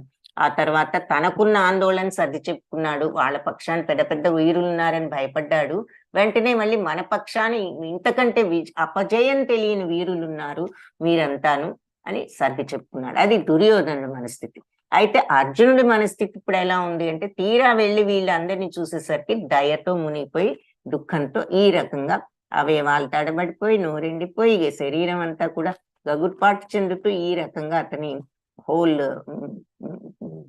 ఆ తర్వాత తనకున్న ఆందోళన సర్ది చెప్పుకున్నాడు, వాళ్ళ పక్షాన్ని పెద్ద పెద్ద వీరులు ఉన్నారని భయపడ్డాడు, వెంటనే మళ్ళీ మన పక్షాన్ని ఇంతకంటే అపజయం తెలియని వీరులు ఉన్నారు మీరంతాను అని సర్ది చెప్పుకున్నాడు. అది దుర్యోధనుడి మనస్థితి. అయితే అర్జునుడి మనస్థితి ఇప్పుడు ఎలా ఉంది అంటే, తీరా వెళ్ళి వీళ్ళందరినీ చూసేసరికి దయతో మునిగిపోయి దుఃఖంతో ఈ రకంగా అవయవాలు తడబడిపోయి నోరెండిపోయి శరీరం అంతా కూడా గగుర్పాటు చెందుతూ ఈ రకంగా అతని హోల్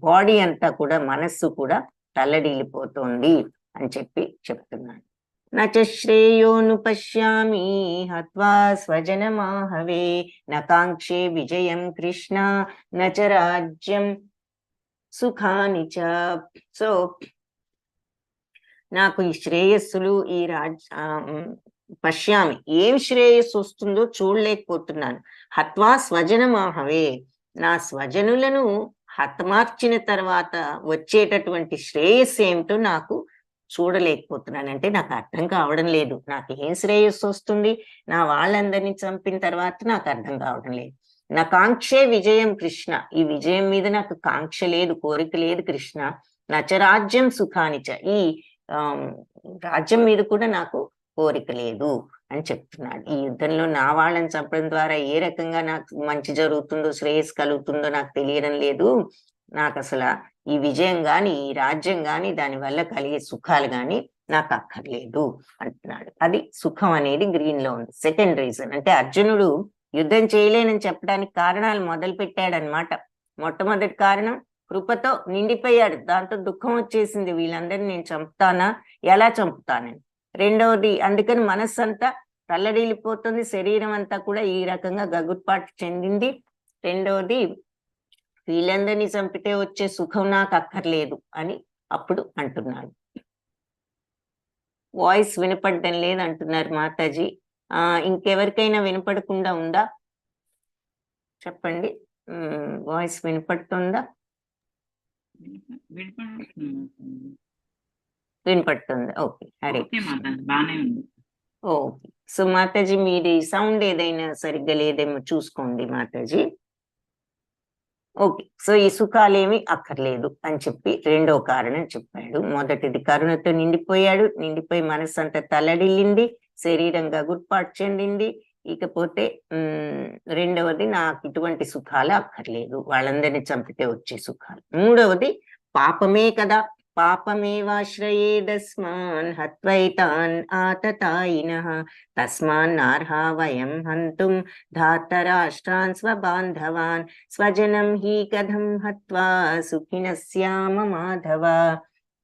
బాడీ అంతా కూడా, మనస్సు కూడా తల్లడిల్లిపోతుంది అని చెప్తున్నాడు. నచ శ్రేయోను పశ్యామి హత్వా స్వజనమాహవే, నకాంక్షే విజయం కృష్ణ నచ రాజ్యం సుఖాని చ. సో నాకు ఈ శ్రేయస్సులు, ఈ పశ్యామి, ఏం శ్రేయస్సు వస్తుందో చూడలేకపోతున్నాను. హత్వా స్వజనమాహవే, నా స్వజనులను హతమార్చిన తర్వాత వచ్చేటటువంటి శ్రేయస్సు ఏమిటో నాకు చూడలేకపోతున్నాను. అంటే నాకు అర్థం కావడం లేదు, నాకు ఏం శ్రేయస్సు వస్తుంది, నా వాళ్ళందరినీ చంపిన తర్వాత నాకు అర్థం కావడం లేదు. నా కాంక్షే విజయం కృష్ణ, ఈ విజయం మీద నాకు కాంక్ష లేదు, కోరిక లేదు కృష్ణ. నచరాజ్యం సుఖానిచ, ఈ రాజ్యం మీద కూడా నాకు కోరిక లేదు అని చెప్తున్నాడు. ఈ యుద్ధంలో నా వాళ్ళని చంపడం ద్వారా ఏ రకంగా నాకు మంచి జరుగుతుందో, శ్రేయస్సు కలుగుతుందో నాకు తెలియడం లేదు. నాకు అసలు ఈ విజయం గాని, ఈ రాజ్యం గాని, దాని వల్ల కలిగే సుఖాలు గాని నాకు అక్కర్లేదు అంటున్నాడు. అది సుఖం అనేది గ్రీన్ లో ఉంది. సెకండ్ రీజన్ అంటే అర్జునుడు యుద్ధం చేయలేనని చెప్పడానికి కారణాలు మొదలు పెట్టాడనమాట. మొట్టమొదటి కారణం, కృపతో నిండిపోయాడు, దాంతో దుఃఖం వచ్చేసింది, వీళ్ళందరినీ నేను చంపుతానా, ఎలా చంపుతానని. రెండవది, అందుకని మనస్సు అంతా తల్లడిల్లిపోతుంది, శరీరం అంతా కూడా ఈ రకంగా గగుర్పాటు చెందింది. రెండవది, వీళ్ళందరినీ చంపితే వచ్చే సుఖం నాకు అక్కర్లేదు అని అప్పుడు అంటున్నాడు. వాయిస్ వినపడడం లేదు అంటున్నారు మాతాజీ. ఇంకెవరికైనా వినపడకుండా ఉందా చెప్పండి. వాయిస్ వినపడుతుందా? వినపడుతుంది. Okay, Hare okay. So Mataji, మీది సౌండ్ ఏదైనా సరిగ్గా లేదేమో చూసుకోండి మాతాజీ. ఓకే, సో ఈ సుఖాలేమి అక్కర్లేదు అని చెప్పి రెండో కారణం చెప్పాడు. మొదటిది, కరుణతో నిండిపోయాడు, నిండిపోయి మనస్సు అంతా తల్లడిల్లింది, శరీరం గగుర్పాటు చెందింది. ఇకపోతే రెండవది, నాకు ఇటువంటి సుఖాలు అక్కర్లేదు, వాళ్ళందరినీ చంపితే వచ్చే సుఖాలు. మూడవది, పాపమే కదా, పాపమేవాశ్రయేదస్మాన్ హత్వైతాన్ ఆతతాయినః తస్మాన్నార్హా వయం హంతుం ధాతరాష్ట్రాన్ స్వబాంధవాన్ స్వజనం హి కథం హత్వా సుఖినః స్యామ మాధవ.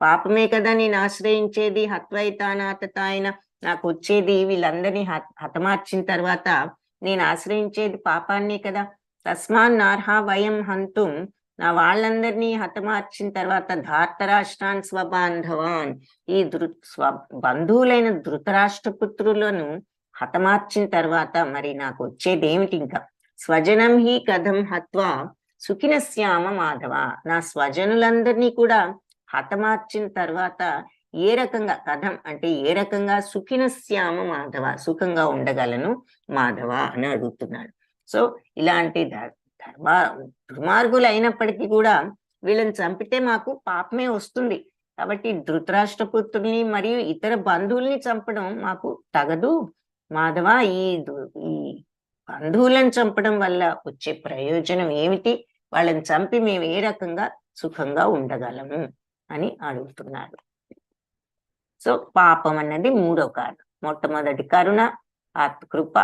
పాపమే కదా నేను ఆశ్రయించేది, హత్వైతాన్ ఆతతాయిన, నాకు వచ్చేది వీళ్ళందరినీ హతమార్చిన తర్వాత నేను ఆశ్రయించేది పాపాన్నే కదా. తస్మాన్నార్హా వయం హంతుం, నా వాళ్ళందరినీ హతమార్చిన తర్వాత ధాతరాష్ట్రాన్ స్వబాంధవాన్, ఈ బంధువులైన ధృతరాష్ట్రపుత్రులను హతమార్చిన తర్వాత మరి నాకు వచ్చేది ఏమిటి ఇంకా? స్వజనం హి కథం హత్వా సుఖినశ్యామ మాధవ, నా స్వజనులందరినీ కూడా హతమార్చిన తర్వాత ఏ రకంగా, కథం అంటే ఏ రకంగా, సుఖినశ్యామ మాధవ, సుఖంగా ఉండగలను మాధవ అని అడుగుతున్నాడు. సో ఇలాంటి దుర్మార్గులు అయినప్పటికీ కూడా వీళ్ళని చంపితే మాకు పాపమే వస్తుంది, కాబట్టి ధృతరాష్ట్రపుత్రుల్ని మరియు ఇతర బంధువుల్ని చంపడం మాకు తగదు మాధవ. ఈ బంధువులను చంపడం వల్ల వచ్చే ప్రయోజనం ఏమిటి? వాళ్ళని చంపి మేము ఏ రకంగా సుఖంగా ఉండగలము అని అడుగుతున్నారు. సో పాపం అన్నది మూడో కారణం. మొట్టమొదటి కరుణ, ఆ కృప,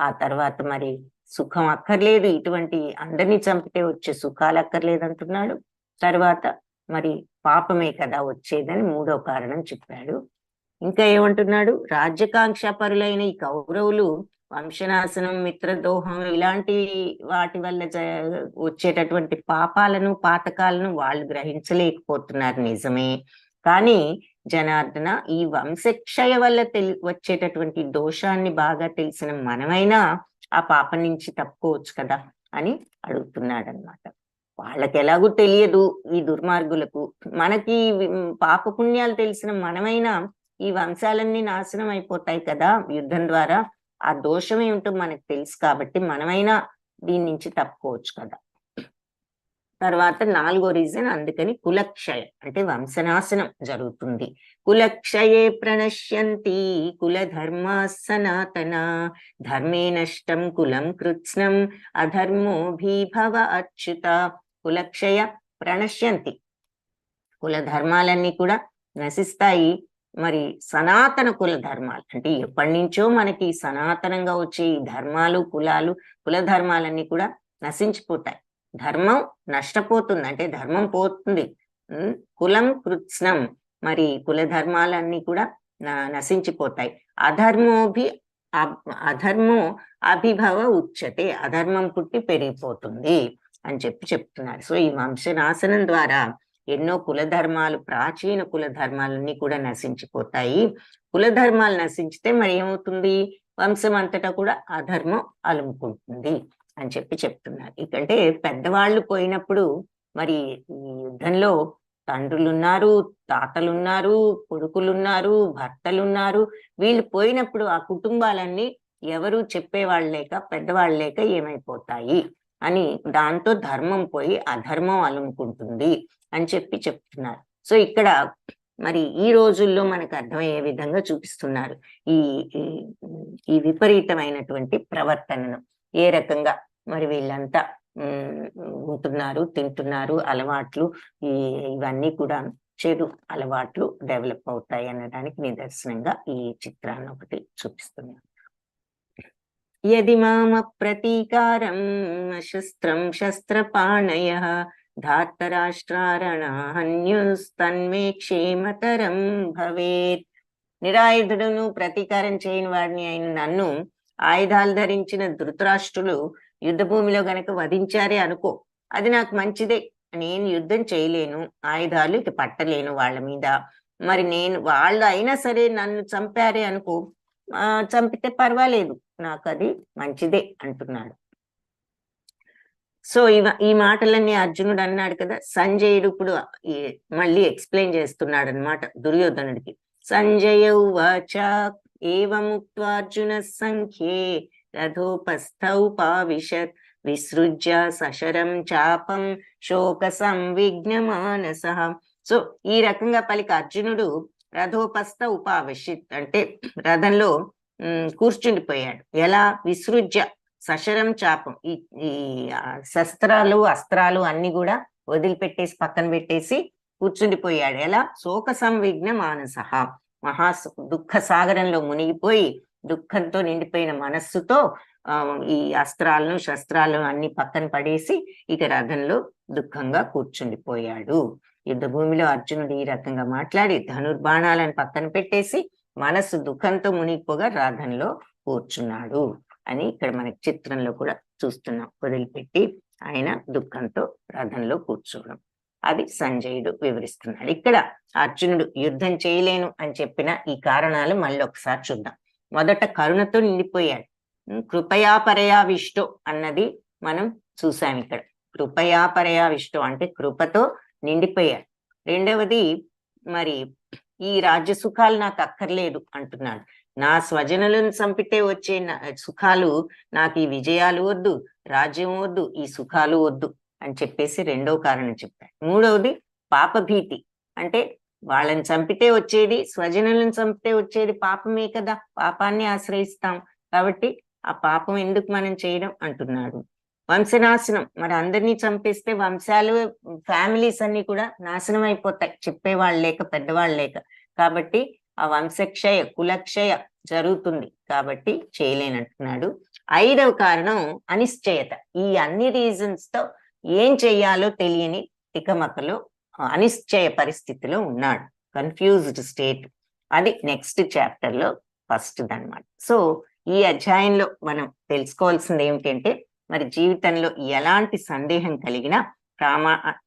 ఆ తర్వాత మరి సుఖం అక్కర్లేదు, ఇటువంటి అందరినీ చంపితే వచ్చే సుఖాలు అక్కర్లేదు అంటున్నాడు. తర్వాత మరి పాపమే కదా వచ్చేదని మూడో కారణం చెప్పాడు. ఇంకా ఏమంటున్నాడు? రాజ్యకాంక్ష పరులైన ఈ కౌరవులు వంశనాశనం, మిత్రదోహం ఇలాంటి వాటి వల్ల వచ్చేటటువంటి పాపాలను, పాతకాలను వాళ్ళు గ్రహించలేకపోతున్నారు నిజమే, కానీ జనార్దన ఈ వంశక్షయ వల్ల వచ్చేటటువంటి దోషాన్ని బాగా తెలిసిన మనమైనా ఆ పాపం నుంచి తప్పుకోవచ్చు కదా అని అడుగుతున్నాడు అన్నమాట. వాళ్ళకి ఎలాగూ తెలియదు ఈ దుర్మార్గులకు, మనకి పాపపుణ్యాలు తెలిసిన మనమైనా ఈ వంశాలన్నీ నాశనం అయిపోతాయి కదా యుద్ధం ద్వారా, ఆ దోషం ఏమిటో మనకు తెలుసు కాబట్టి మనమైనా దీని నుంచి తప్పుకోవచ్చు కదా. తర్వాత నాలుగో రీజన్, అందుకని కులక్షయ అంటే వంశనాశనం జరుగుతుంది. కులక్షయే ప్రణశ్యంతి కులధర్మ సనాతన, ధర్మే నష్టం కులం కృత్స్నం అధర్మోభిభవ అచ్యుత. కులక్షయ ప్రణశ్యంతి, కుల ధర్మాలన్నీ కూడా నశిస్తాయి. మరి సనాతన కుల ధర్మాలు అంటే ఎప్పటి నుంచో మనకి సనాతనంగా వచ్చే ఈ ధర్మాలు, కులాలు, కుల ధర్మాలన్నీ కూడా నశించిపోతాయి. ధర్మం నష్టపోతుంది అంటే ధర్మం పోతుంది. కులం కృత్స్నం, మరి కుల ధర్మాలన్నీ కూడా నశించిపోతాయి. అధర్మో అభిభవ ఉచ్యతే, అధర్మం పుట్టి పెరిగిపోతుంది అని చెప్తున్నారు. సో ఈ వంశనాశనం ద్వారా ఎన్నో కులధర్మాలు, ప్రాచీన కుల ధర్మాలన్నీ కూడా నశించిపోతాయి. కులధర్మాలు నశించితే మరి ఏమవుతుంది? వంశం అంతటా కూడా అధర్మం అలుముకుంటుంది అని చెప్తున్నారు. ఇకంటే పెద్దవాళ్ళు పోయినప్పుడు మరి ఈ యుద్ధంలో తండ్రులున్నారు, తాతలున్నారు, కొడుకులున్నారు, భర్తలున్నారు. వీళ్ళు పోయినప్పుడు ఆ కుటుంబాలన్నీ ఎవరు చెప్పేవాళ్ళు లేక, పెద్దవాళ్ళు లేక ఏమైపోతాయి అని, దాంతో ధర్మం పోయి అధర్మం అలుముకుంటుంది అని చెప్తున్నారు. సో ఇక్కడ మరి ఈ రోజుల్లో మనకు అర్థమయ్యే విధంగా చూపిస్తున్నారు ఈ విపరీతమైనటువంటి ప్రవర్తనను. ఏ రకంగా మరి వీళ్ళంతా ఉంటున్నారు, తింటున్నారు, అలవాట్లు ఇవన్నీ కూడా చెడు అలవాట్లు డెవలప్ అవుతాయి అనడానికి నిదర్శనంగా ఈ చిత్రాన్ని ఒకటి చూపిస్తున్నారు. యది మామ ప్రతీకారం శస్త్రం శస్త్రపాణయః ధార్తరాష్ట్రారణాన్యుస్తన్మే క్షేమతరం భవేత్. నిరాయుధుడును ప్రతీకారం చేయని వాడిని అయిన నన్ను ఆయుధాలు ధరించిన ధృతరాష్ట్రులు యుద్ధభూమిలో గనక వధించారే అనుకో, అది నాకు మంచిదే. నేను యుద్ధం చేయలేను, ఆయుధాలు ఇక పట్టలేను వాళ్ళ మీద. మరి వాళ్ళు అయినా సరే నన్ను చంపారే అనుకో, చంపితే పర్వాలేదు, నాకు అది మంచిదే అంటున్నాడు. సో ఈ మాటలన్నీ అర్జునుడు అన్నాడు కదా. సంజయుడు ఇప్పుడు మళ్ళీ ఎక్స్ప్లెయిన్ చేస్తున్నాడు అనమాట దుర్యోధనుడికి. సంజయ ఉవాచ ఏవముక్త్వార్జున సంఖ్యే రథోపస్థౌపావిశత్ విసృజ్య సశరం చాపం శోక సంవిఘ్నమానసః. సో ఈ రకంగా పలికి అర్జునుడు రథోపస్థ ఉపావిశత్ అంటే రథంలో కూర్చుండిపోయాడు. ఎలా? విసృజ్య సశరం చాపం, ఈ శస్త్రాలు అస్త్రాలు అన్ని కూడా వదిలిపెట్టేసి పక్కన పెట్టేసి కూర్చుండిపోయాడు. ఎలా? శోక సంవిఘ్న మానసః, మహా దుఃఖ సాగరంలో మునిగిపోయి దుఃఖంతో నిండిపోయిన మనస్సుతో ఈ అస్త్రాలను శస్త్రాలను అన్ని పక్కన పడేసి ఇక రథంలో దుఃఖంగా కూర్చుండిపోయాడు. యుద్ధ భూమిలో అర్జునుడు ఈ రకంగా మాట్లాడి ధనుర్బాణాలను పక్కన పెట్టేసి మనస్సు దుఃఖంతో మునిగిపోగా రథంలో కూర్చున్నాడు అని ఇక్కడ మనకి చిత్రంలో కూడా చూస్తున్నాం. వదిలిపెట్టి ఆయన దుఃఖంతో రథంలో కూర్చోవడం, అది సంజయుడు వివరిస్తున్నాడు. ఇక్కడ అర్జునుడు యుద్ధం చేయలేను అని చెప్పిన ఈ కారణాలు మళ్ళీ ఒకసారి చూద్దాం. మొదట కరుణతో నిండిపోయాడు. కృపయా పరయా విష్టో అన్నది మనం చూసాం ఇక్కడ. కృపయా పరయా విష్టో అంటే కృపతో నిండిపోయాడు. రెండవది మరి ఈ రాజ్య సుఖాలు నాకు అక్కర్లేదు అంటున్నాడు. నా స్వజనులను చంపితే వచ్చే సుఖాలు, నాకు ఈ విజయాలు వద్దు, రాజ్యం వద్దు, ఈ సుఖాలు వద్దు అని చెప్పేసి రెండో కారణం చెప్పాడు. మూడవది పాపభీతి, అంటే వాళ్ళని చంపితే వచ్చేది, స్వజనులను చంపితే వచ్చేది పాపమే కదా, పాపాన్ని ఆశ్రయిస్తాం, కాబట్టి ఆ పాపం ఎందుకు మనం చేయడం అంటున్నాడు. వంశనాశనం, మరి అందరినీ చంపేస్తే వంశాలు, ఫ్యామిలీస్ అన్ని కూడా నాశనం అయిపోతాయి, చెప్పేవాళ్ళు లేక, పెద్దవాళ్ళు లేక. కాబట్టి ఆ వంశక్షయ, కులక్షయ జరుగుతుంది, కాబట్టి చేయలేనంటున్నాడు. ఐదవ కారణం అనిశ్చయత. ఈ అన్ని రీజన్స్ తో ఏం చెయ్యాలో తెలియని తికమకలో, అనిశ్చయ పరిస్థితిలో ఉన్నాడు, కన్ఫ్యూజ్డ్ స్టేట్. అది నెక్స్ట్ చాప్టర్ లో ఫస్ట్ అన్నమాట. సో ఈ అధ్యాయంలో మనం తెలుసుకోవాల్సింది ఏమిటంటే, మరి జీవితంలో ఎలాంటి సందేహం కలిగినా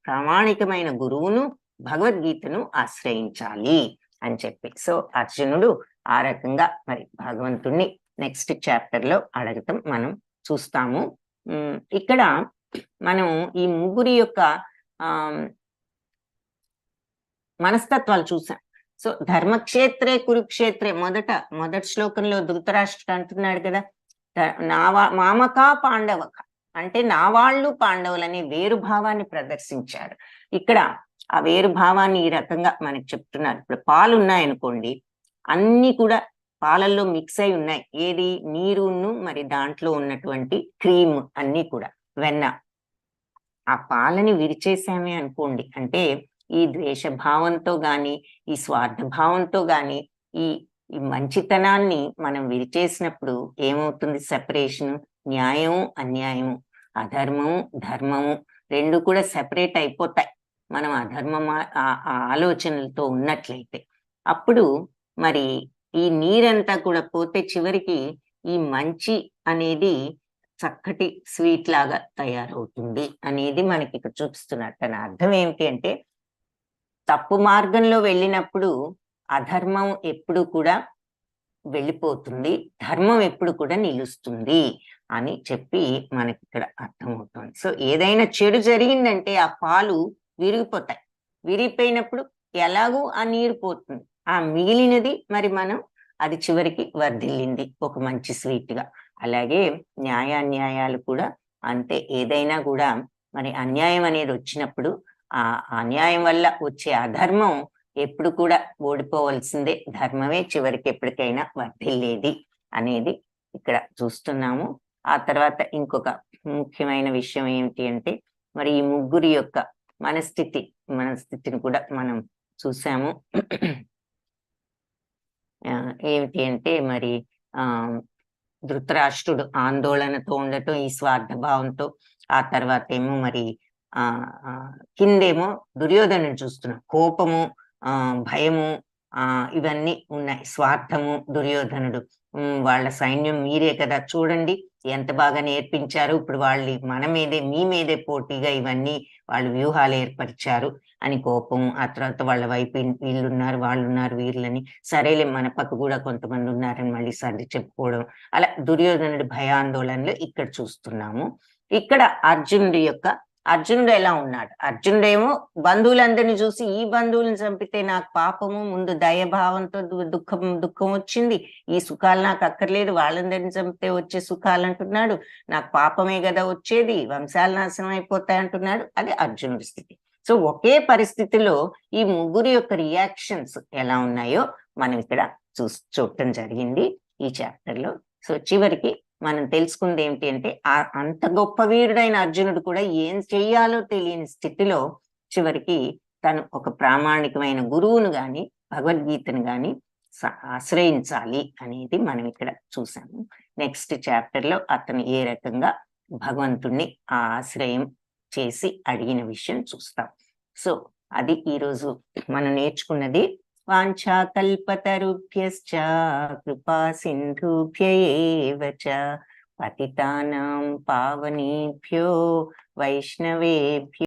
ప్రామాణికమైన గురువును, భగవద్గీతను ఆశ్రయించాలి అని చెప్పి. సో అర్జునుడు ఆ రకంగా మరి భగవంతుణ్ణి నెక్స్ట్ చాప్టర్ లో అడగటం మనం చూస్తాము. ఇక్కడ మనం ఈ ముగ్గురి యొక్క మనస్తత్వాలు చూసాం. సో ధర్మక్షేత్రే కురుక్షేత్రే, మొదటి శ్లోకంలో ధృతరాష్ట్రుడు అంటున్నాడు కదా, మామకా పాండవక అంటే నా వాళ్ళు పాండవులని వేరు భావాన్ని ప్రదర్శించాడు. ఇక్కడ ఆ వేరు భావాన్ని ఈ రకంగా మనకి చెప్తున్నారు. ఇప్పుడు పాలు ఉన్నాయనుకోండి, అన్ని కూడా పాలల్లో మిక్స్ అయి ఉన్నాయి. ఏది? నీరును, మరి దాంట్లో ఉన్నటువంటి క్రీమ్ అన్ని కూడా, వెన్న. ఆ పాలని విరిచేసామే అనుకోండి, అంటే ఈ ద్వేషభావంతో గాని, ఈ స్వార్థ భావంతో గాని, ఈ మంచితనాన్ని మనం విరిచేసినప్పుడు ఏమవుతుంది? సెపరేషన్, న్యాయము అన్యాయము, అధర్మము ధర్మము రెండు కూడా సెపరేట్ అయిపోతాయి మనం ఆలోచనలతో ఉన్నట్లయితే. అప్పుడు మరి ఈ నీరంతా కూడా పోతే చివరికి ఈ మంచి అనేది చక్కటి స్వీట్ లాగా తయారవుతుంది అనేది మనకి ఇక్కడ చూపిస్తున్నారు. తన అర్థం ఏమిటి అంటే, తప్పు మార్గంలో వెళ్ళినప్పుడు అధర్మం ఎప్పుడు కూడా వెళ్ళిపోతుంది, ధర్మం ఎప్పుడు కూడా నిలుస్తుంది అని చెప్పి మనకి ఇక్కడ అర్థమవుతుంది. సో ఏదైనా చెడు జరిగిందంటే ఆ పాలు విరిగిపోతాయి, విరిగిపోయినప్పుడు ఎలాగూ ఆ నీరు పోతుంది, ఆ మిగిలినది మరి మనం అది చివరికి వర్ధిల్లింది ఒక మంచి స్వీట్ గా. అలాగే న్యాయాన్యాయాలు కూడా అంతే. ఏదైనా కూడా మరి అన్యాయం అనేది వచ్చినప్పుడు ఆ అన్యాయం వల్ల వచ్చే అధర్మం ఎప్పుడు కూడా ఓడిపోవలసిందే, ధర్మమే చివరికి ఎప్పటికైనా వర్ధిల్లేది అనేది ఇక్కడ చూస్తున్నాము. ఆ తర్వాత ఇంకొక ముఖ్యమైన విషయం ఏమిటి అంటే, మరి ఈ ముగ్గురి యొక్క మనస్థితిని కూడా మనం చూసాము. ఏమిటి అంటే మరి ధృతరాష్ట్రుడు ఆందోళనతో ఉండటం, ఈ స్వార్థ భావంతో. ఆ తర్వాత ఏమో మరి కిందేమో దుర్యోధనుడు చూస్తున్నాం, కోపము, భయము, ఇవన్నీ ఉన్నాయి, స్వార్థము. దుర్యోధనుడు వాళ్ళ సైన్యం మీరే కదా, చూడండి ఎంత బాగా నేర్పించారు, ఇప్పుడు వాళ్ళు మన మీదే, మీ మీదే పోటీగా ఇవన్నీ వాళ్ళు వ్యూహాలు ఏర్పరిచారు అని కోపము. ఆ తర్వాత వాళ్ళ వైపు వీళ్ళున్నారు, వాళ్ళున్నారు, వీళ్ళని, సరేలే మన పక్క కూడా కొంతమంది ఉన్నారని మళ్ళీ సర్ది చెప్పుకోవడం. అలా దుర్యోధనుడి భయాందోళనలు ఇక్కడ చూస్తున్నాము. ఇక్కడ అర్జునుడు ఎలా ఉన్నాడు? అర్జునుడేమో బంధువులందరినీ చూసి, ఈ బంధువులను చంపితే నాకు పాపము, ముందు దయభావంతో దుఃఖం వచ్చింది, ఈ సుఖాలు నాకు అక్కర్లేదు, వాళ్ళందరినీ చంపితే వచ్చే సుఖాలు అంటున్నాడు, నాకు పాపమే కదా వచ్చేది, వంశాలు నాశనం అయిపోతాయి అంటున్నాడు. అది అర్జునుడి స్థితి. సో ఒకే పరిస్థితిలో ఈ ముగ్గురు యొక్క రియాక్షన్స్ ఎలా ఉన్నాయో మనం ఇక్కడ చూడటం జరిగింది ఈ చాప్టర్ లో. సో చివరికి మనం తెలుసుకుంది ఏమిటి అంటే, అంత గొప్ప వీరుడైన అర్జునుడు కూడా ఏం చెయ్యాలో తెలియని స్థితిలో చివరికి తను ఒక ప్రామాణికమైన గురువును గాని, భగవద్గీతను గాని ఆశ్రయించాలి అనేది మనం ఇక్కడ చూసాము. నెక్స్ట్ చాప్టర్ లో అతను ఏ రకంగా భగవంతుణ్ణి ఆశ్రయం చేసి అడిగిన విషయం చూస్తాం. సో అది ఈరోజు మనం నేర్చుకున్నది. వాంఛాకల్పతరుభ్యశ్చ కృపా సింధుభ్య ఏవ చ పతితానాం పావనేభ్యో వైష్ణవేభ్యో